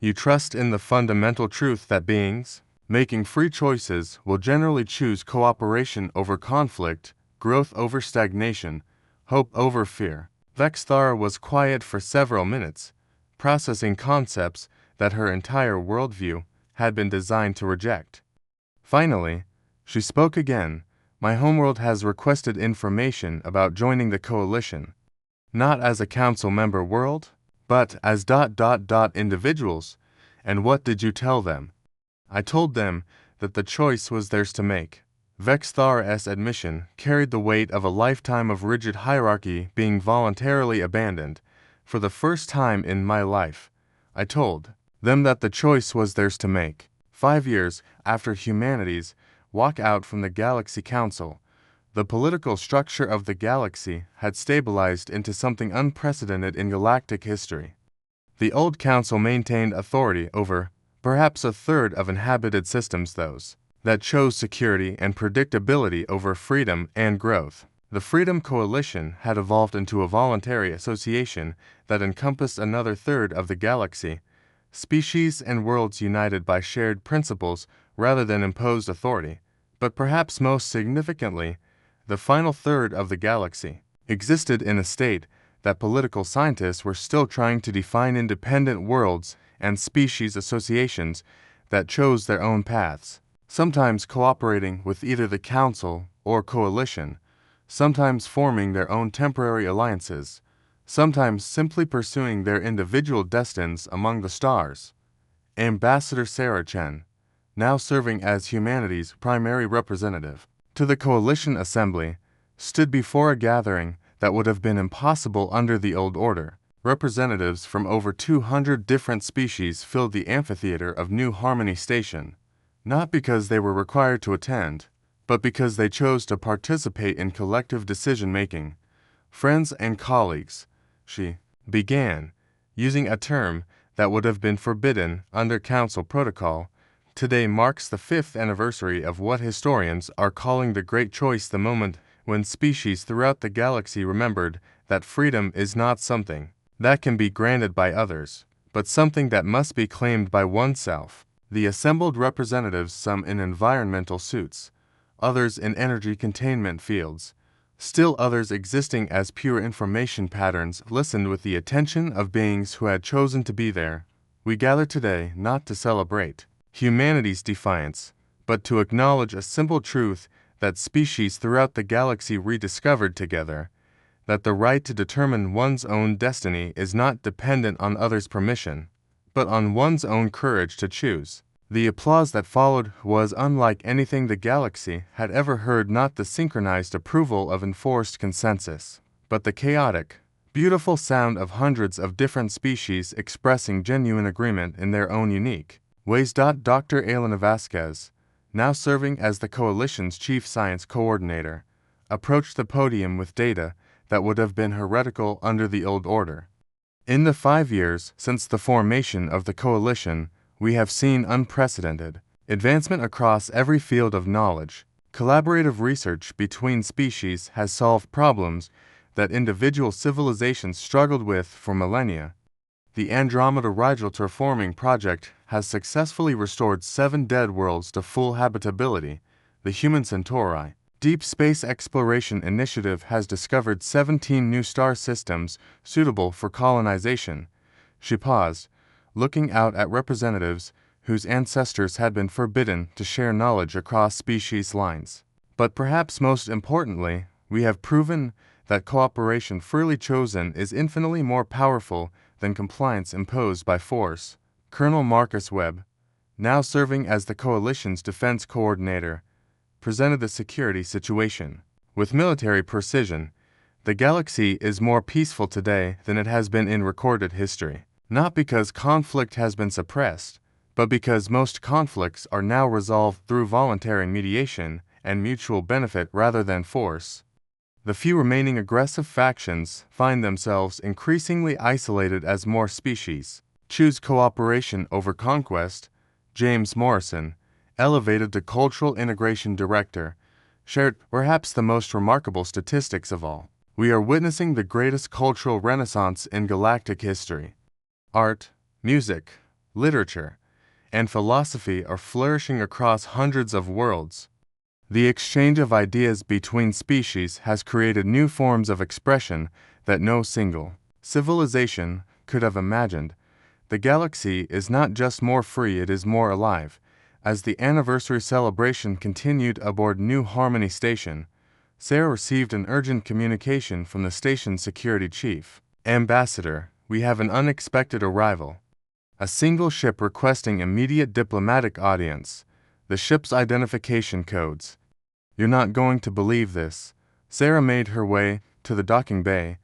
[SPEAKER 1] You trust in the fundamental truth that beings, making free choices, will generally choose cooperation over conflict, growth over stagnation, hope over fear. Vexthara was quiet for several minutes, processing concepts that her entire worldview had been designed to reject. Finally, she spoke again. My homeworld has requested information about joining the coalition. Not as a council member world, but as ... individuals. And what did you tell them? I told them that the choice was theirs to make. Vexthara's admission carried the weight of a lifetime of rigid hierarchy being voluntarily abandoned. For the first time in my life, I told them that the choice was theirs to make. 5 years after humanity's walk out from the Galaxy Council, the political structure of the galaxy had stabilized into something unprecedented in galactic history. The old council maintained authority over perhaps a third of inhabited systems, those that chose security and predictability over freedom and growth. The Freedom Coalition had evolved into a voluntary association that encompassed another third of the galaxy, species and worlds united by shared principles rather than imposed authority. But perhaps most significantly, the final third of the galaxy existed in a state that political scientists were still trying to define independent worlds and species associations that chose their own paths, sometimes cooperating with either the Council or Coalition, sometimes forming their own temporary alliances, sometimes simply pursuing their individual destinies among the stars. Ambassador Sarah Chen, now serving as humanity's primary representative to the Coalition Assembly, stood before a gathering that would have been impossible under the old order. Representatives from over 200 different species filled the amphitheater of New Harmony Station, not because they were required to attend, but because they chose to participate in collective decision-making. Friends and colleagues, she began, using a term that would have been forbidden under Council protocol. Today marks the 5th anniversary of what historians are calling the Great Choice, the moment when species throughout the galaxy remembered that freedom is not something that can be granted by others, but something that must be claimed by oneself. The assembled representatives, some in environmental suits, others in energy containment fields, still others existing as pure information patterns, listened with the attention of beings who had chosen to be there. We gather today not to celebrate humanity's defiance, but to acknowledge a simple truth that species throughout the galaxy rediscovered together, that the right to determine one's own destiny is not dependent on others' permission, but on one's own courage to choose. The applause that followed was unlike anything the galaxy had ever heard, not the synchronized approval of enforced consensus, but the chaotic, beautiful sound of hundreds of different species expressing genuine agreement in their own unique ways. Dr. Elena Vasquez, now serving as the Coalition's chief science coordinator, approached the podium with data that would have been heretical under the old order. In the 5 years since the formation of the Coalition, we have seen unprecedented advancement across every field of knowledge. Collaborative research between species has solved problems that individual civilizations struggled with for millennia. The Andromeda Rigel terraforming project has successfully restored 7 dead worlds to full habitability. The Human Centauri Deep Space Exploration Initiative has discovered 17 new star systems suitable for colonization. She paused, looking out at representatives whose ancestors had been forbidden to share knowledge across species lines. But perhaps most importantly, we have proven that cooperation freely chosen is infinitely more powerful than compliance imposed by force. Colonel Marcus Webb, now serving as the Coalition's defense coordinator, presented the security situation. With military precision, the galaxy is more peaceful today than it has been in recorded history. Not because conflict has been suppressed, but because most conflicts are now resolved through voluntary mediation and mutual benefit rather than force. The few remaining aggressive factions find themselves increasingly isolated as more species choose cooperation over conquest. James Morrison, elevated to Cultural Integration Director, shared perhaps the most remarkable statistics of all. We are witnessing the greatest cultural renaissance in galactic history. Art, music, literature, and philosophy are flourishing across hundreds of worlds. The exchange of ideas between species has created new forms of expression that no single civilization could have imagined. The galaxy is not just more free, it is more alive. As the anniversary celebration continued aboard New Harmony Station, Sarah received an urgent communication from the station's security chief. Ambassador, we have an unexpected arrival. A single ship requesting immediate diplomatic audience. The ship's identification codes. You're not going to believe this. Sarah made her way to the docking bay,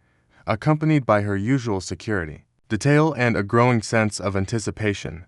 [SPEAKER 1] accompanied by her usual security detail and a growing sense of anticipation.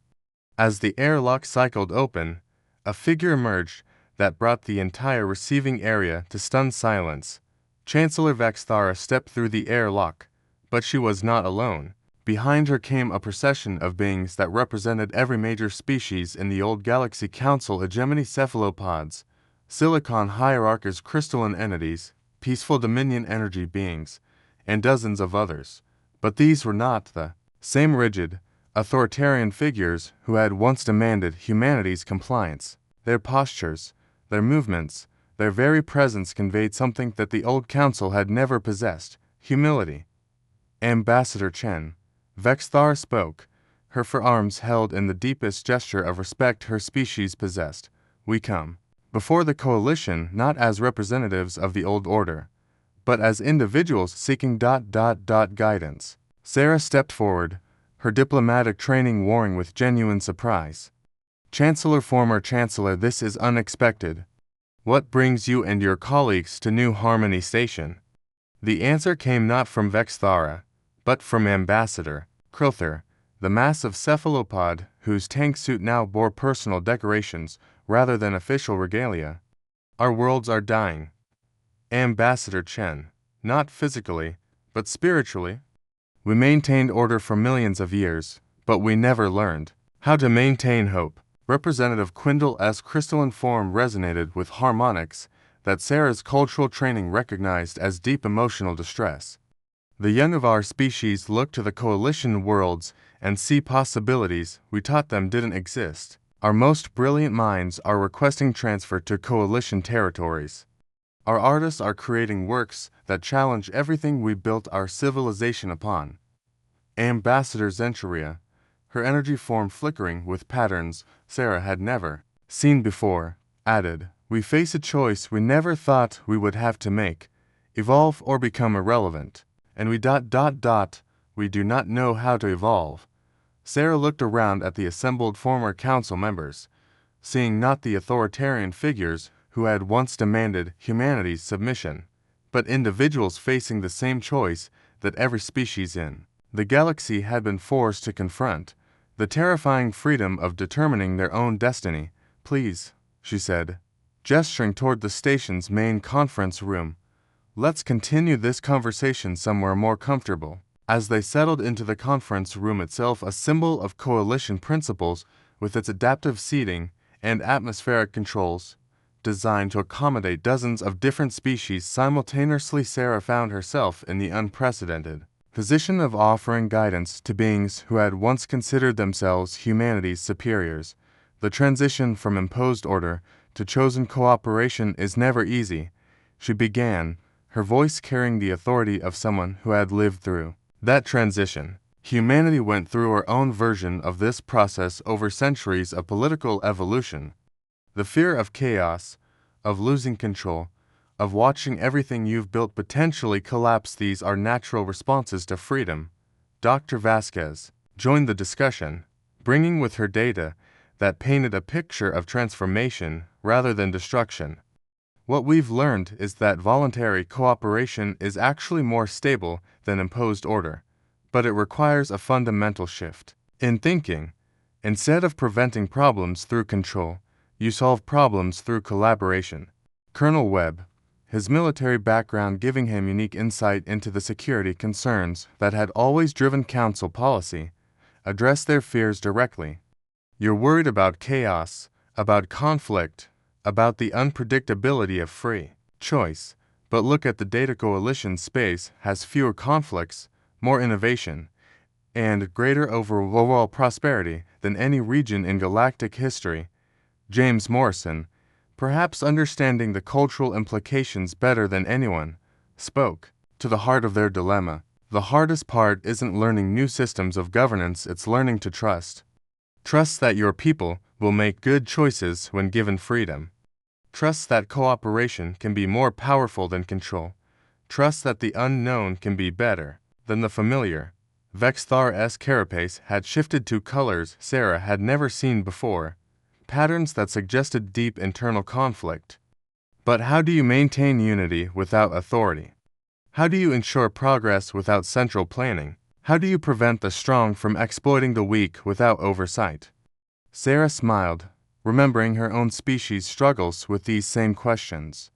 [SPEAKER 1] As the airlock cycled open, a figure emerged that brought the entire receiving area to stunned silence. Chancellor Vaxthara stepped through the airlock, but she was not alone. Behind her came a procession of beings that represented every major species in the old Galaxy Council hegemony: cephalopods, Silicon Hierarchs, crystalline entities, peaceful Dominion energy beings, and dozens of others. But these were not the same rigid, authoritarian figures who had once demanded humanity's compliance. Their postures, their movements, their very presence conveyed something that the old council had never possessed: humility. Ambassador Chen, Vexthar spoke, her forearms held in the deepest gesture of respect her species possessed. We come before the coalition not as representatives of the old order, but as individuals seeking guidance. Sarah stepped forward, her diplomatic training warring with genuine surprise. Chancellor, former Chancellor, this is unexpected. What brings you and your colleagues to New Harmony Station? The answer came not from Vexthara, but from Ambassador Krother, the massive cephalopod whose tank suit now bore personal decorations rather than official regalia. Our worlds are dying. Ambassador Chen, not physically, but spiritually. We maintained order for millions of years, but we never learned how to maintain hope. Representative Quindle's crystalline form resonated with harmonics that Sarah's cultural training recognized as deep emotional distress. The young of our species look to the coalition worlds and see possibilities we taught them didn't exist. Our most brilliant minds are requesting transfer to coalition territories. Our artists are creating works that challenge everything we built our civilization upon. Ambassador Zenturia, her energy form flickering with patterns Sarah had never seen before, added, we face a choice we never thought we would have to make: evolve or become irrelevant. And we we do not know how to evolve. Sarah looked around at the assembled former council members, seeing not the authoritarian figures who had once demanded humanity's submission, but individuals facing the same choice that every species in the galaxy had been forced to confront: the terrifying freedom of determining their own destiny. Please, she said, gesturing toward the station's main conference room, let's continue this conversation somewhere more comfortable. As they settled into the conference room itself, a symbol of coalition principles with its adaptive seating and atmospheric controls, designed to accommodate dozens of different species simultaneously, Sarah found herself in the unprecedented position of offering guidance to beings who had once considered themselves humanity's superiors. The transition from imposed order to chosen cooperation is never easy, she began, her voice carrying the authority of someone who had lived through that transition. Humanity went through her own version of this process over centuries of political evolution. The fear of chaos, of losing control, of watching everything you've built potentially collapse, these are natural responses to freedom. Dr. Vasquez joined the discussion, bringing with her data that painted a picture of transformation rather than destruction. What we've learned is that voluntary cooperation is actually more stable than imposed order, but it requires a fundamental shift in thinking. Instead of preventing problems through control, you solve problems through collaboration. Colonel Webb, his military background giving him unique insight into the security concerns that had always driven council policy, addressed their fears directly. You're worried about chaos, about conflict, about the unpredictability of free choice, but look at the data: coalition space has fewer conflicts, more innovation, and greater overall prosperity than any region in galactic history. James Morrison, perhaps understanding the cultural implications better than anyone, spoke to the heart of their dilemma. The hardest part isn't learning new systems of governance, it's learning to trust. Trust that your people will make good choices when given freedom. Trust that cooperation can be more powerful than control. Trust that the unknown can be better than the familiar. Vexthar's carapace had shifted to colors Sarah had never seen before, patterns that suggested deep internal conflict. But how do you maintain unity without authority? How do you ensure progress without central planning? How do you prevent the strong from exploiting the weak without oversight? Sarah smiled, remembering her own species' struggles with these same questions.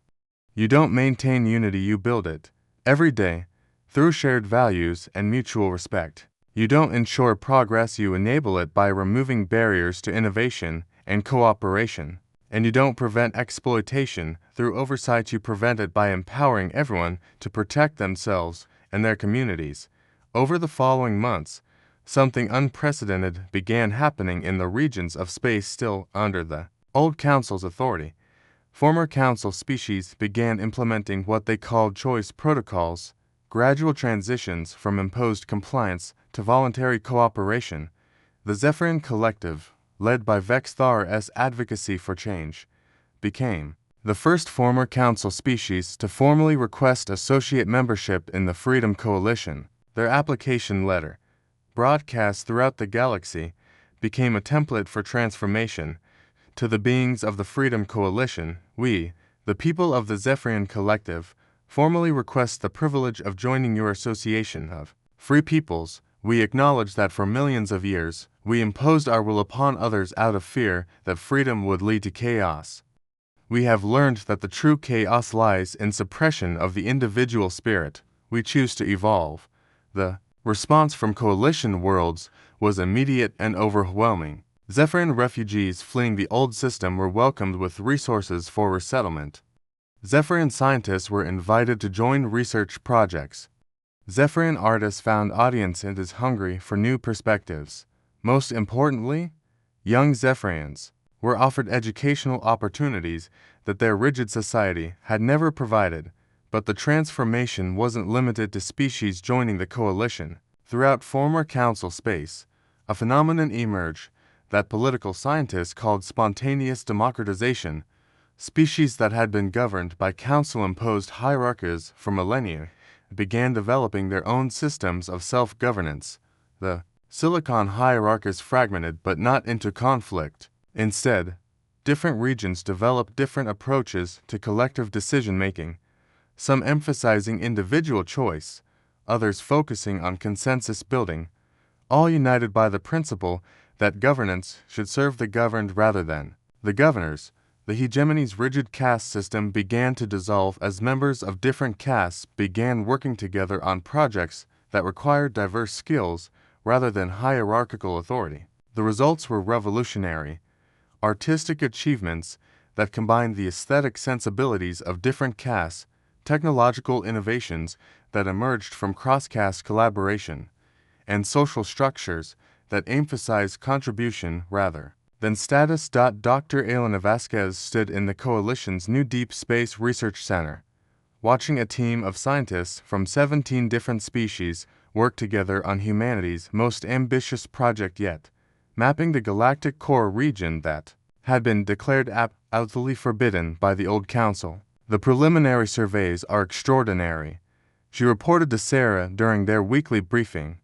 [SPEAKER 1] You don't maintain unity, you build it. Every day, through shared values and mutual respect. You don't ensure progress, you enable it by removing barriers to innovation and cooperation. And you don't prevent exploitation through oversight, you prevent it by empowering everyone to protect themselves and their communities. Over the following months, something unprecedented began happening in the regions of space still under the old Council's authority. Former Council species began implementing what they called choice protocols, gradual transitions from imposed compliance to voluntary cooperation. The Zephyrian Collective, led by Vexthar's advocacy for change, became the first former Council species to formally request associate membership in the Freedom Coalition. Their application letter, broadcast throughout the galaxy, became a template for transformation. To the beings of the Freedom Coalition, we, the people of the Zephyrian Collective, formally request the privilege of joining your association of free peoples. We acknowledge that for millions of years, we imposed our will upon others out of fear that freedom would lead to chaos. We have learned that the true chaos lies in suppression of the individual spirit. We choose to evolve. The response from coalition worlds was immediate and overwhelming. Zephyrian refugees fleeing the old system were welcomed with resources for resettlement. Zephyrian scientists were invited to join research projects. Zephyrian artists found audiences hungry for new perspectives. Most importantly, young Zephyrians were offered educational opportunities that their rigid society had never provided. But the transformation wasn't limited to species joining the coalition. Throughout former Council space, a phenomenon emerged that political scientists called spontaneous democratization. Species that had been governed by Council-imposed hierarchies for millennia began developing their own systems of self-governance. The Silicon hierarchies fragmented but not into conflict. Instead, different regions developed different approaches to collective decision-making, some emphasizing individual choice, others focusing on consensus building, all united by the principle that governance should serve the governed rather than the governors. The hegemony's rigid caste system began to dissolve as members of different castes began working together on projects that required diverse skills rather than hierarchical authority. The results were revolutionary, artistic achievements that combined the aesthetic sensibilities of different castes, technological innovations that emerged from cross-caste collaboration, and social structures that emphasized contribution rather than status. Dr. Elena Vasquez stood in the Coalition's new Deep Space Research Center, watching a team of scientists from 17 different species work together on humanity's most ambitious project yet, mapping the galactic core region that had been declared absolutely forbidden by the old Council. The preliminary surveys are extraordinary, she reported to Sarah during their weekly briefing.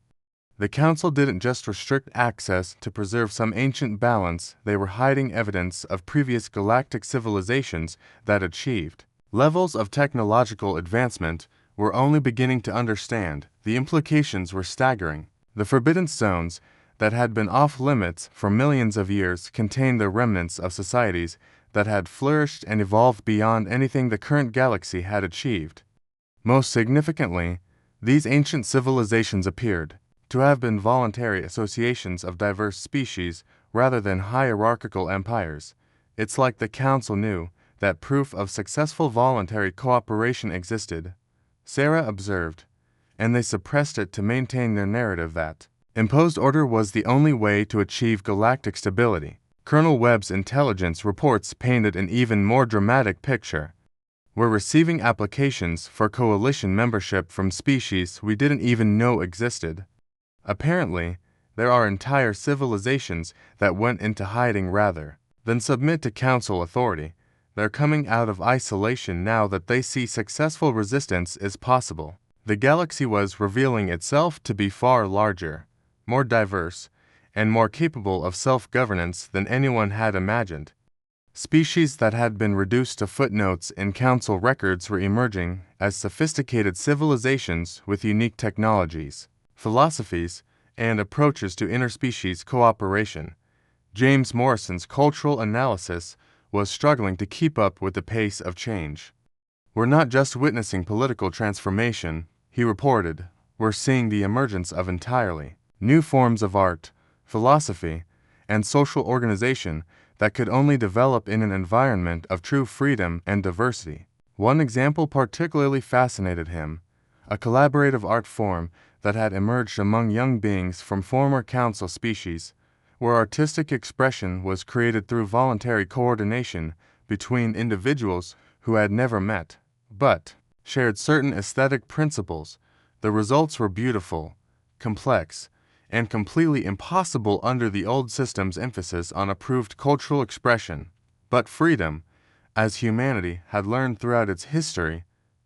[SPEAKER 1] The Council didn't just restrict access to preserve some ancient balance, they were hiding evidence of previous galactic civilizations that achieved levels of technological advancement were only beginning to understand. The implications were staggering. The forbidden zones that had been off-limits for millions of years contained the remnants of societies that had flourished and evolved beyond anything the current galaxy had achieved. Most significantly, these ancient civilizations appeared to have been voluntary associations of diverse species rather than hierarchical empires. It's like the Council knew that proof of successful voluntary cooperation existed, Sarah observed, and they suppressed it to maintain their narrative that Imposed order was the only way to achieve galactic stability. Colonel Webb's intelligence reports painted an even more dramatic picture. We're receiving applications for coalition membership from species we didn't even know existed. Apparently, there are entire civilizations that went into hiding rather than submit to council authority. They're coming out of isolation now that they see successful resistance is possible. The galaxy was revealing itself to be far larger, more diverse, and more capable of self-governance than anyone had imagined. Species that had been reduced to footnotes in council records were emerging as sophisticated civilizations with unique technologies, philosophies, and approaches to interspecies cooperation. James Morrison's cultural analysis was struggling to keep up with the pace of change. We're not just witnessing political transformation, he reported, we're seeing the emergence of entirely new forms of art, philosophy, and social organization that could only develop in an environment of true freedom and diversity. One example particularly fascinated him, a collaborative art form that had emerged among young beings from former council species, where artistic expression was created through voluntary coordination between individuals who had never met, but shared certain aesthetic principles. The results were beautiful, complex, and completely impossible under the old system's emphasis on approved cultural expression. But freedom, as humanity had learned throughout its history,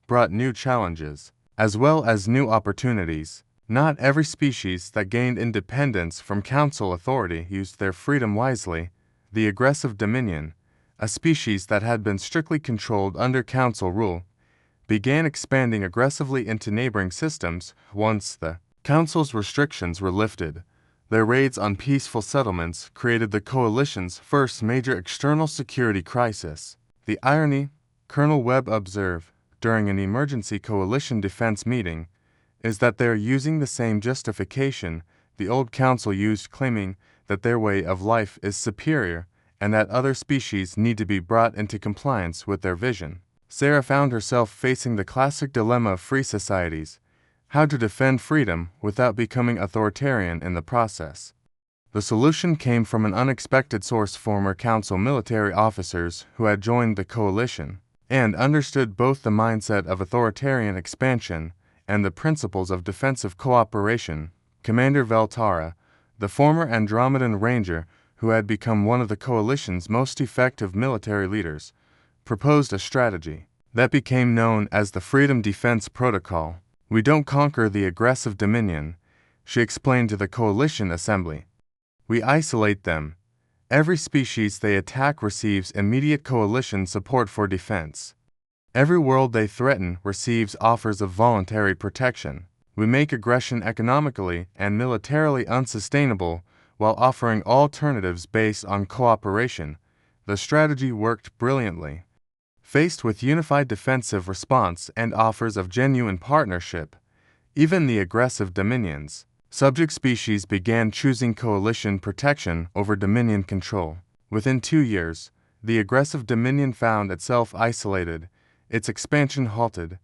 [SPEAKER 1] brought new challenges, as well as new opportunities. Not every species that gained independence from council authority used their freedom wisely. The aggressive Dominion, a species that had been strictly controlled under council rule, began expanding aggressively into neighboring systems once the council's restrictions were lifted. Their raids on peaceful settlements created the coalition's first major external security crisis. The irony, Colonel Webb observed during an emergency coalition defense meeting, is that they are using the same justification the old council used, claiming that their way of life is superior and that other species need to be brought into compliance with their vision. Sarah found herself facing the classic dilemma of free societies: how to defend freedom without becoming authoritarian in the process. The solution came from an unexpected source: former council military officers who had joined the coalition and understood both the mindset of authoritarian expansion and the principles of defensive cooperation. Commander Veltara, the former Andromedan Ranger who had become one of the coalition's most effective military leaders, proposed a strategy that became known as the Freedom Defense Protocol. We don't conquer the aggressive Dominion, she explained to the coalition assembly. We isolate them. Every species they attack receives immediate coalition support for defense. Every world they threaten receives offers of voluntary protection. We make aggression economically and militarily unsustainable while offering alternatives based on cooperation. The strategy worked brilliantly. Faced with unified defensive response and offers of genuine partnership, even the aggressive Dominions, subject species began choosing coalition protection over Dominion control. Within 2 years, the aggressive Dominion found itself isolated, its expansion halted,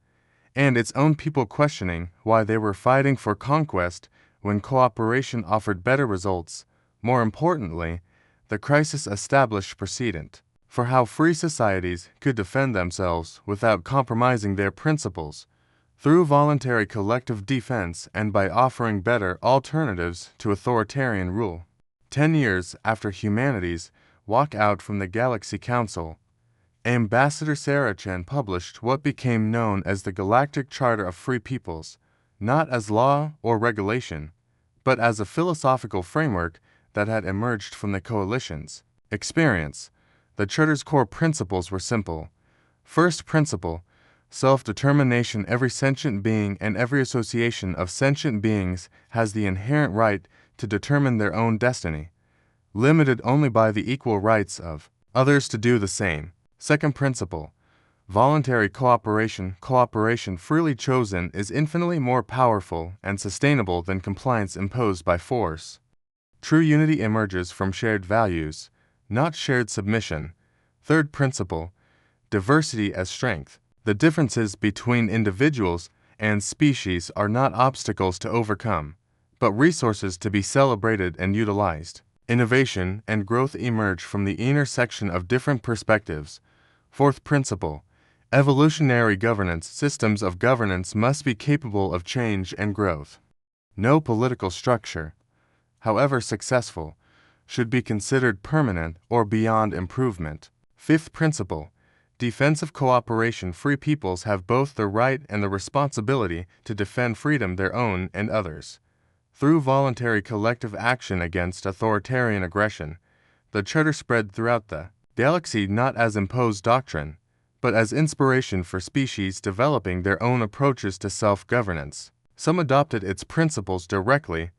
[SPEAKER 1] and its own people questioning why they were fighting for conquest when cooperation offered better results. More importantly, the crisis established precedent for how free societies could defend themselves without compromising their principles, through voluntary collective defense and by offering better alternatives to authoritarian rule. 10 years after humanity's walk out from the Galaxy Council, Ambassador Sarah Chen published what became known as the Galactic Charter of Free Peoples, not as law or regulation, but as a philosophical framework that had emerged from the coalition's experience. The Charter's core principles were simple. First principle: self-determination. Every sentient being and every association of sentient beings has the inherent right to determine their own destiny, limited only by the equal rights of others to do the same. Second principle: voluntary cooperation. Cooperation freely chosen is infinitely more powerful and sustainable than compliance imposed by force. True unity emerges from shared values, not shared submission. Third principle: diversity as strength. The differences between individuals and species are not obstacles to overcome, but resources to be celebrated and utilized. Innovation and growth emerge from the intersection of different perspectives. Fourth principle: evolutionary governance. Systems of governance must be capable of change and growth. No political structure, however successful, should be considered permanent or beyond improvement. Fifth principle: defensive cooperation. Free peoples have both the right and the responsibility to defend freedom, their own and others. Through voluntary collective action against authoritarian aggression, the charter spread throughout the galaxy not as imposed doctrine, but as inspiration for species developing their own approaches to self-governance. Some adopted its principles directly,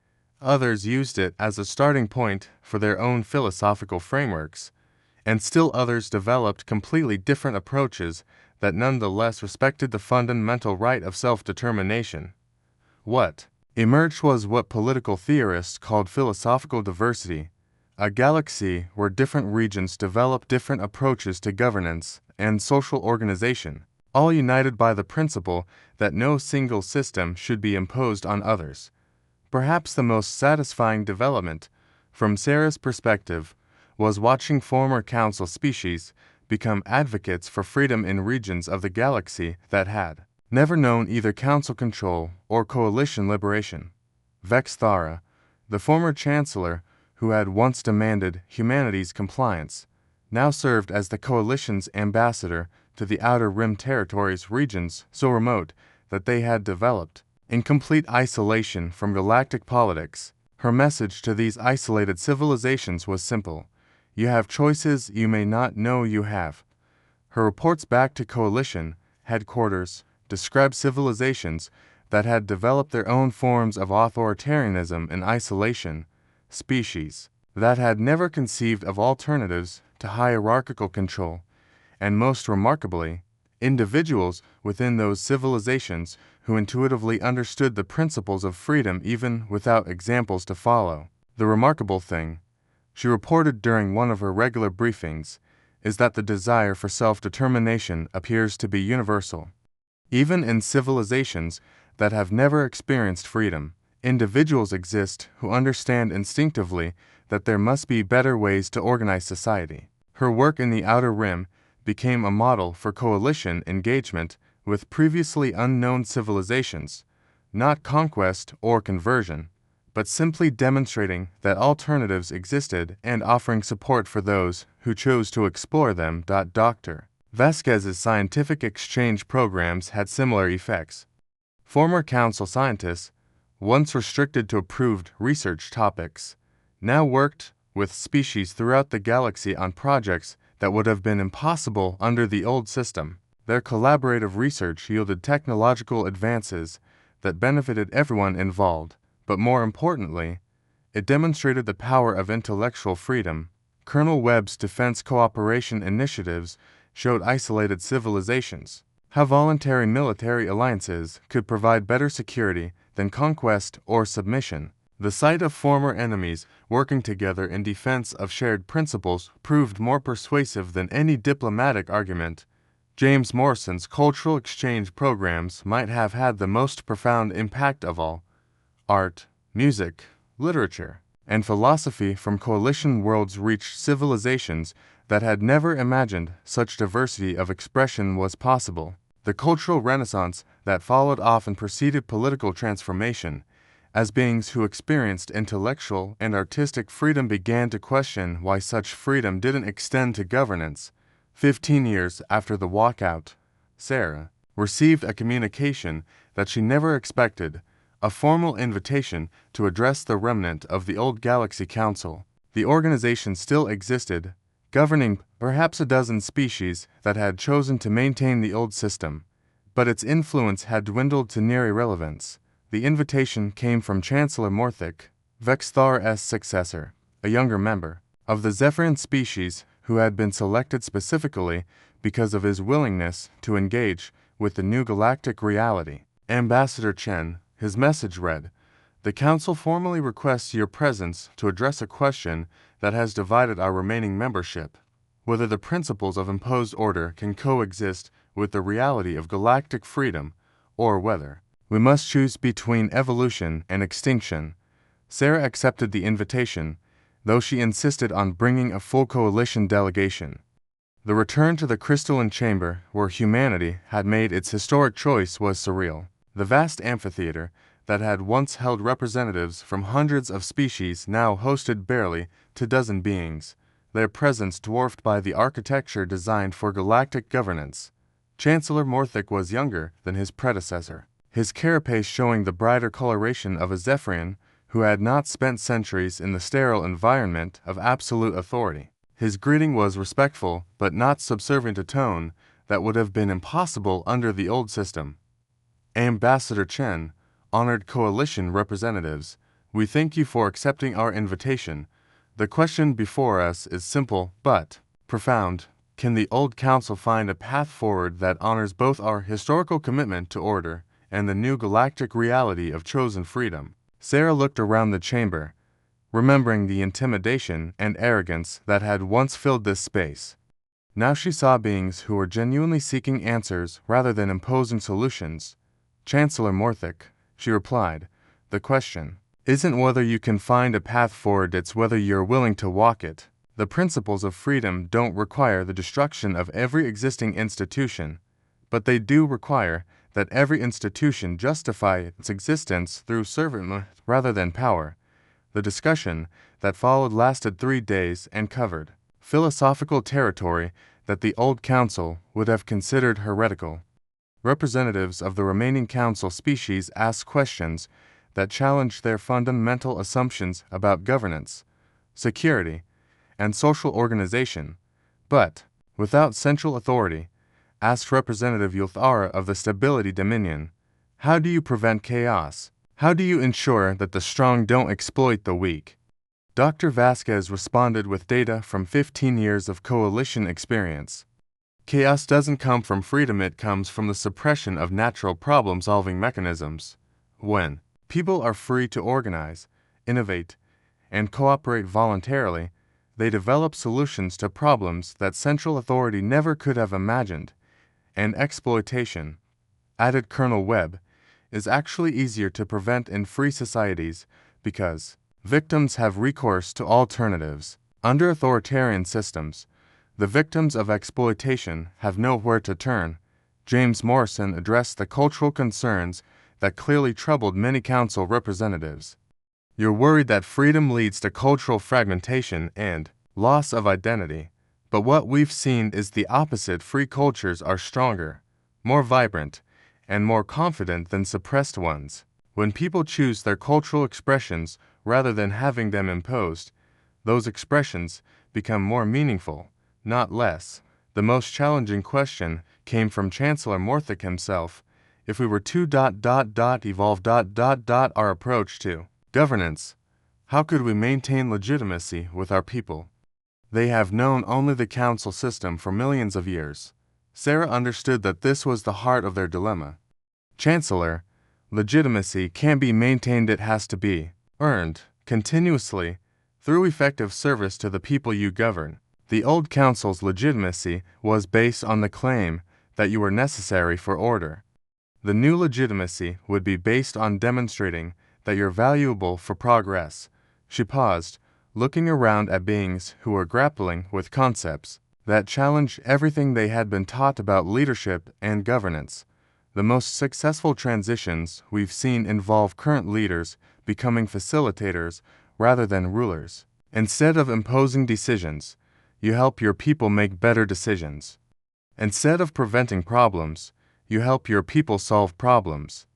[SPEAKER 1] others used it as a starting point for their own philosophical frameworks, and still others developed completely different approaches that nonetheless respected the fundamental right of self-determination. What emerged was what political theorists called philosophical diversity, a galaxy where different regions develop different approaches to governance and social organization, all united by the principle that no single system should be imposed on others. Perhaps the most satisfying development, from Sarah's perspective, was watching former council species become advocates for freedom in regions of the galaxy that had never known either council control or coalition liberation. Vexthara, the former chancellor who had once demanded humanity's compliance, now served as the coalition's ambassador to the Outer Rim territories, regions so remote that they had developed in complete isolation from galactic politics. Her message to these isolated civilizations was simple: you have choices you may not know you have. Her reports back to coalition headquarters described civilizations that had developed their own forms of authoritarianism and isolation, species that had never conceived of alternatives to hierarchical control, and most remarkably, individuals within those civilizations who intuitively understood the principles of freedom even without examples to follow. The remarkable thing, she reported during one of her regular briefings, is that the desire for self-determination appears to be universal. Even in civilizations that have never experienced freedom, individuals exist who understand instinctively that there must be better ways to organize society. Her work in the Outer Rim became a model for coalition engagement with previously unknown civilizations, not conquest or conversion, but simply demonstrating that alternatives existed and offering support for those who chose to explore them. Dr. Vasquez's scientific exchange programs had similar effects. Former council scientists, once restricted to approved research topics, now worked with species throughout the galaxy on projects that would have been impossible under the old system. Their collaborative research yielded technological advances that benefited everyone involved, but more importantly, it demonstrated the power of intellectual freedom. Colonel Webb's defense cooperation initiatives showed isolated civilizations how voluntary military alliances could provide better security than conquest or submission. The sight of former enemies working together in defense of shared principles proved more persuasive than any diplomatic argument. James Morrison's cultural exchange programs might have had the most profound impact of all. Art, music, literature, and philosophy from coalition worlds reached civilizations that had never imagined such diversity of expression was possible. The cultural renaissance that followed often preceded political transformation. As beings who experienced intellectual and artistic freedom began to question why such freedom didn't extend to governance. 15 years after the walkout, Sarah received a communication that she never expected, a formal invitation to address the remnant of the old Galaxy Council. The organization still existed, governing perhaps a dozen species that had chosen to maintain the old system, but its influence had dwindled to near irrelevance. The invitation came from Chancellor Morthic, Vexthara's successor, a younger member of the Zephyrian species who had been selected specifically because of his willingness to engage with the new galactic reality. Ambassador Chen, his message read, "The Council formally requests your presence to address a question that has divided our remaining membership, whether the principles of imposed order can coexist with the reality of galactic freedom, or whether we must choose between evolution and extinction. Sarah accepted the invitation, though she insisted on bringing a full coalition delegation. The return to the crystalline chamber, where humanity had made its historic choice, was surreal. The vast amphitheater that had once held representatives from hundreds of species now hosted barely 2 dozen beings, their presence dwarfed by the architecture designed for galactic governance. Chancellor Morthic was younger than his predecessor, his carapace showing the brighter coloration of a Zephyrian who had not spent centuries in the sterile environment of absolute authority. His greeting was respectful but not subservient a tone that would have been impossible under the old system. Ambassador Chen, honored coalition representatives, we thank you for accepting our invitation. The question before us is simple but profound. Can the old council find a path forward that honors both our historical commitment to order and the new galactic reality of chosen freedom? Sarah looked around the chamber, remembering the intimidation and arrogance that had once filled this space. Now she saw beings who were genuinely seeking answers rather than imposing solutions. Chancellor Morthic, she replied, the question isn't whether you can find a path forward, it's whether you're willing to walk it. The principles of freedom don't require the destruction of every existing institution, but they do require that every institution justify its existence through servanthood rather than power. The discussion that followed lasted 3 days and covered philosophical territory that the old council would have considered heretical. Representatives of the remaining council species asked questions that challenged their fundamental assumptions about governance, security, and social organization, but, without central authority, asked Representative Yulthara of the Stability Dominion, how do you prevent chaos? How do you ensure that the strong don't exploit the weak? Dr. Vasquez responded with data from 15 years of coalition experience. Chaos doesn't come from freedom, it comes from the suppression of natural problem-solving mechanisms. When people are free to organize, innovate, and cooperate voluntarily, they develop solutions to problems that central authority never could have imagined. And exploitation, added Colonel Webb, is actually easier to prevent in free societies because victims have recourse to alternatives. Under authoritarian systems, the victims of exploitation have nowhere to turn. James Morrison addressed the cultural concerns that clearly troubled many council representatives. You're worried that freedom leads to cultural fragmentation and loss of identity, but what we've seen is the opposite. Free cultures are stronger, more vibrant, and more confident than suppressed ones. When people choose their cultural expressions rather than having them imposed, those expressions become more meaningful, not less. The most challenging question came from Chancellor Morthic himself. If we were to evolve our approach to governance, how could we maintain legitimacy with our people? They have known only the council system for millions of years. Sarah understood that this was the heart of their dilemma. Chancellor, legitimacy can't be maintained, it has to be earned continuously through effective service to the people you govern. The old council's legitimacy was based on the claim that you were necessary for order. The new legitimacy would be based on demonstrating that you're valuable for progress. She paused, looking around at beings who were grappling with concepts that challenged everything they had been taught about leadership and governance. The most successful transitions we've seen involve current leaders becoming facilitators rather than rulers. Instead of imposing decisions, you help your people make better decisions. Instead of preventing problems, you help your people solve problems.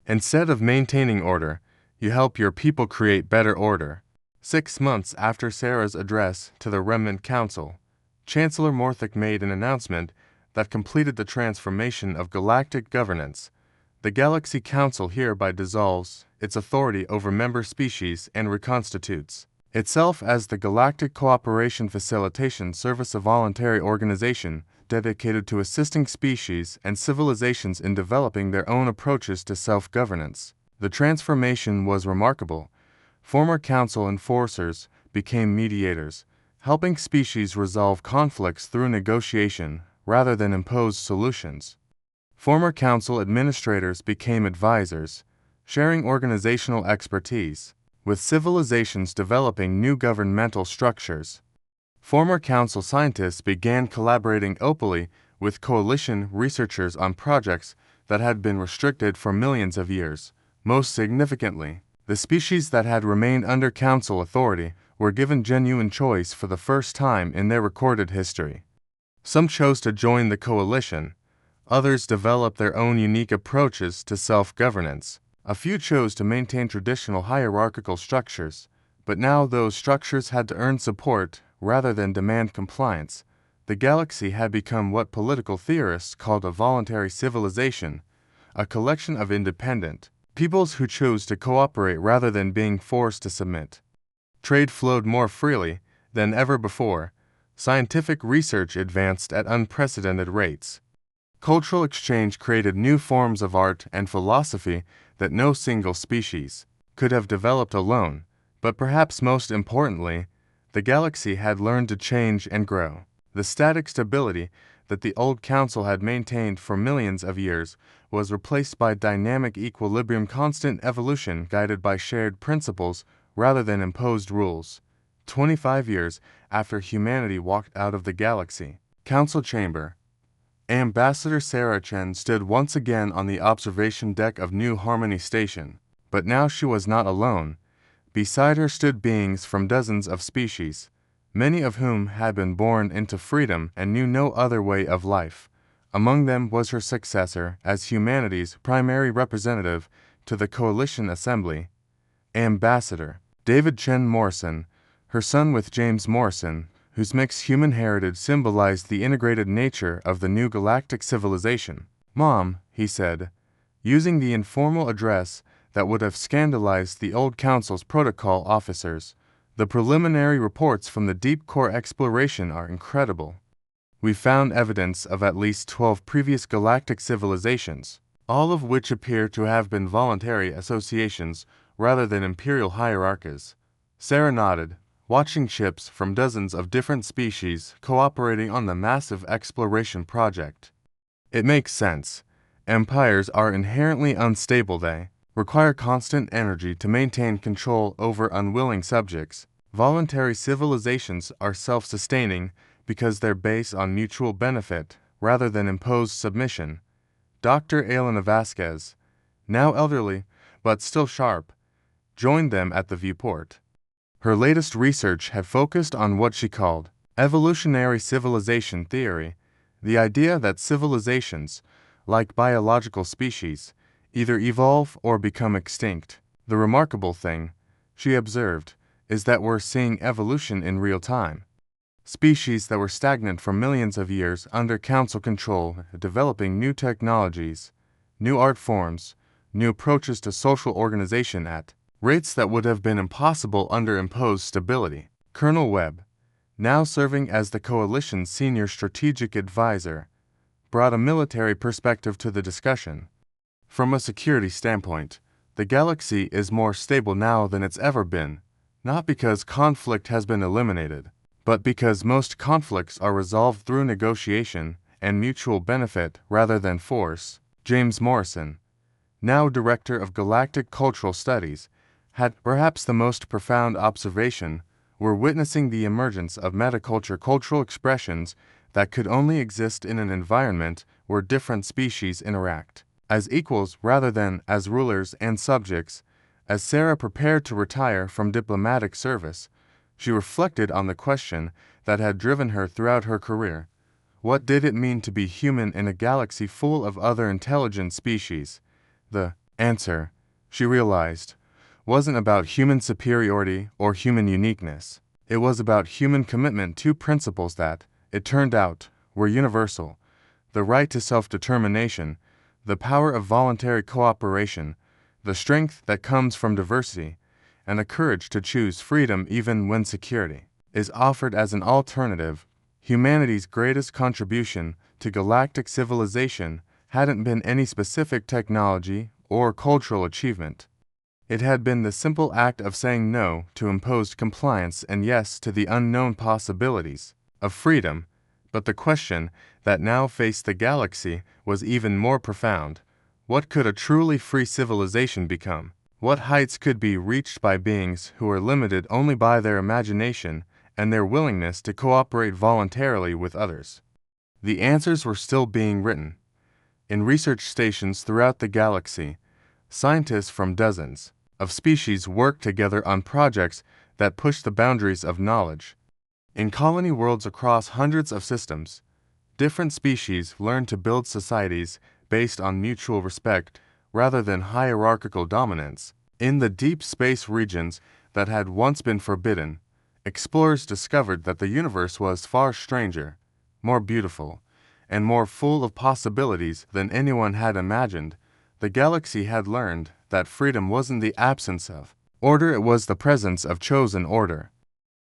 [SPEAKER 1] Instead of maintaining order, you help your people create better order. 6 months after Sarah's address to the Remnant Council, Chancellor Morthic made an announcement that completed the transformation of galactic governance. The Galaxy Council hereby dissolves its authority over member species and reconstitutes itself as the Galactic Cooperation Facilitation Service, a voluntary organization dedicated to assisting species and civilizations in developing their own approaches to self-governance. The transformation was remarkable. Former council enforcers became mediators, helping species resolve conflicts through negotiation rather than impose solutions. Former council administrators became advisors, sharing organizational expertise. with civilizations developing new governmental structures. Former Council scientists began collaborating openly with coalition researchers on projects that had been restricted for millions of years. Most significantly, the species that had remained under Council authority were given genuine choice for the first time in their recorded history. Some chose to join the coalition. Others developed their own unique approaches to self-governance. A few chose to maintain traditional hierarchical structures, but now those structures had to earn support rather than demand compliance. The galaxy had become what political theorists called a voluntary civilization, a collection of independent peoples who chose to cooperate rather than being forced to submit. Trade flowed more freely than ever before. Scientific research advanced at unprecedented rates. Cultural exchange created new forms of art and philosophy that no single species could have developed alone, but perhaps most importantly, the galaxy had learned to change and grow. The static stability that the old council had maintained for millions of years was replaced by dynamic equilibrium, constant evolution guided by shared principles rather than imposed rules. 25 years after humanity walked out of the galaxy council chamber, Ambassador Sarah Chen stood once again on the observation deck of New Harmony Station, but now she was not alone. Beside her stood beings from dozens of species, many of whom had been born into freedom and knew no other way of life. Among them was her successor as humanity's primary representative to the Coalition Assembly, Ambassador David Chen Morrison, her son with James Morrison, whose mixed human heritage symbolized the integrated nature of the new galactic civilization. "Mom," he said, using the informal address that would have scandalized the old council's protocol officers, "the preliminary reports from the deep core exploration are incredible. We found evidence of at least 12 previous galactic civilizations, all of which appear to have been voluntary associations rather than imperial hierarchies." Sarah nodded, watching ships from dozens of different species cooperating on the massive exploration project. "It makes sense. Empires are inherently unstable. They require constant energy to maintain control over unwilling subjects. Voluntary civilizations are self-sustaining because they're based on mutual benefit rather than imposed submission." Dr. Elena Vasquez, now elderly but still sharp, joined them at the viewport. Her latest research had focused on what she called evolutionary civilization theory, the idea that civilizations, like biological species, either evolve or become extinct. "The remarkable thing," she observed, "is that we're seeing evolution in real time. Species that were stagnant for millions of years under council control, developing new technologies, new art forms, new approaches to social organization at rates that would have been impossible under imposed stability." Colonel Webb, now serving as the coalition's senior strategic advisor, brought a military perspective to the discussion. "From a security standpoint, the galaxy is more stable now than it's ever been, not because conflict has been eliminated, but because most conflicts are resolved through negotiation and mutual benefit rather than force." James Morrison, now Director of Galactic Cultural Studies, had perhaps the most profound observation. "We're witnessing the emergence of metaculture, cultural expressions that could only exist in an environment where different species interact as equals rather than as rulers and subjects." As Sarah prepared to retire from diplomatic service, she reflected on the question that had driven her throughout her career. What did it mean to be human in a galaxy full of other intelligent species? The answer, she realized, wasn't about human superiority or human uniqueness. It was about human commitment to principles that, it turned out, were universal: the right to self-determination, the power of voluntary cooperation, the strength that comes from diversity, and the courage to choose freedom even when security is offered as an alternative. Humanity's greatest contribution to galactic civilization hadn't been any specific technology or cultural achievement. It had been the simple act of saying no to imposed compliance and yes to the unknown possibilities of freedom. But the question that now faced the galaxy was even more profound. What could a truly free civilization become? What heights could be reached by beings who are limited only by their imagination and their willingness to cooperate voluntarily with others? The answers were still being written. In research stations throughout the galaxy, scientists from dozens of species worked together on projects that pushed the boundaries of knowledge. In colony worlds across hundreds of systems, different species learned to build societies based on mutual respect rather than hierarchical dominance. In the deep space regions that had once been forbidden, explorers discovered that the universe was far stranger, more beautiful, and more full of possibilities than anyone had imagined. The galaxy had learned that freedom wasn't the absence of order, it was the presence of chosen order.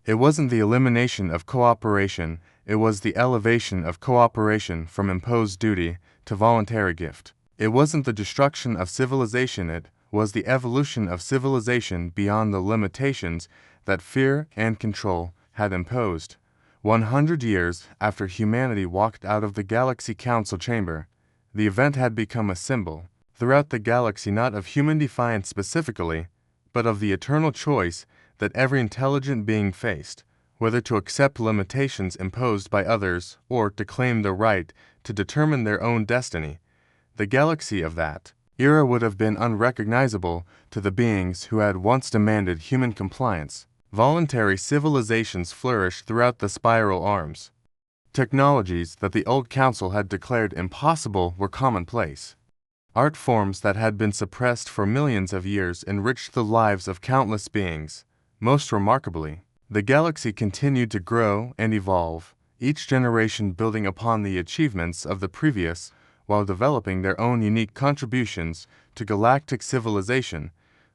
[SPEAKER 1] It wasn't the elimination of cooperation, it was the elevation of cooperation from imposed duty to voluntary gift. It wasn't the destruction of civilization, it was the evolution of civilization beyond the limitations that fear and control had imposed. 100 years after humanity walked out of the Galaxy Council chamber, the event had become a symbol throughout the galaxy, not of human defiance specifically, but of the eternal choice that every intelligent being faced, whether to accept limitations imposed by others or to claim the right to determine their own destiny. The galaxy of that era would have been unrecognizable to the beings who had once demanded human compliance. Voluntary civilizations flourished throughout the spiral arms. Technologies that the old council had declared impossible were commonplace. Art forms that had been suppressed for millions of years enriched the lives of countless beings. Most remarkably, the galaxy continued to grow and evolve, each generation building upon the achievements of the previous while developing their own unique contributions to galactic civilization.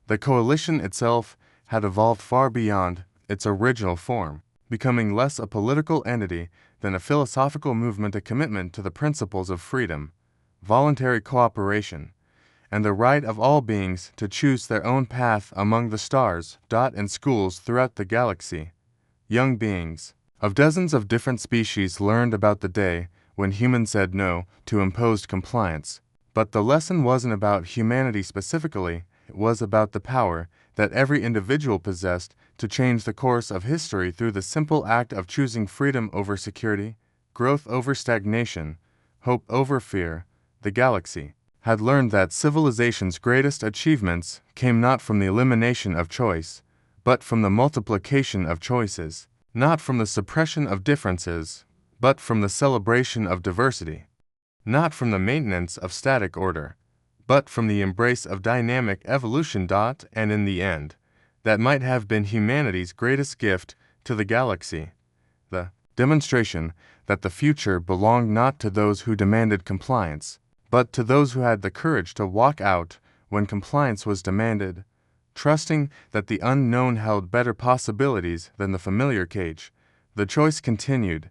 [SPEAKER 1] The coalition itself had evolved far beyond its original form, becoming less a political entity than a philosophical movement, a commitment to the principles of freedom, voluntary cooperation, and the right of all beings to choose their own path among the stars. In schools throughout the galaxy, young beings of dozens of different species learned about the day when humans said no to imposed compliance. But the lesson wasn't about humanity specifically, it was about the power that every individual possessed to change the course of history through the simple act of choosing freedom over security, growth over stagnation, hope over fear. The galaxy had learned that civilization's greatest achievements came not from the elimination of choice, but from the multiplication of choices, not from the suppression of differences, but from the celebration of diversity, not from the maintenance of static order, but from the embrace of dynamic evolution. And in the end, that might have been humanity's greatest gift to the galaxy, the demonstration that the future belonged not to those who demanded compliance, but to those who had the courage to walk out when compliance was demanded, trusting that the unknown held better possibilities than the familiar cage. The choice continued,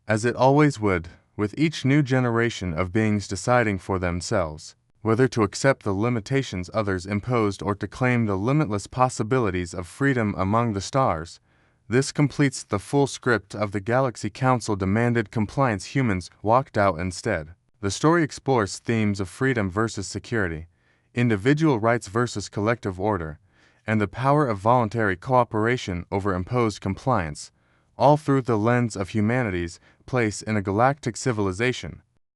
[SPEAKER 1] as it always would, with each new generation of beings deciding for themselves whether to accept the limitations others imposed or to claim the limitless possibilities of freedom among the stars. This completes the full script of the Galaxy Council demanded compliance. Humans walked out instead. The story explores themes of freedom versus security, individual rights versus collective order, and the power of voluntary cooperation over imposed compliance, all through the lens of humanity's place in a galactic civilization.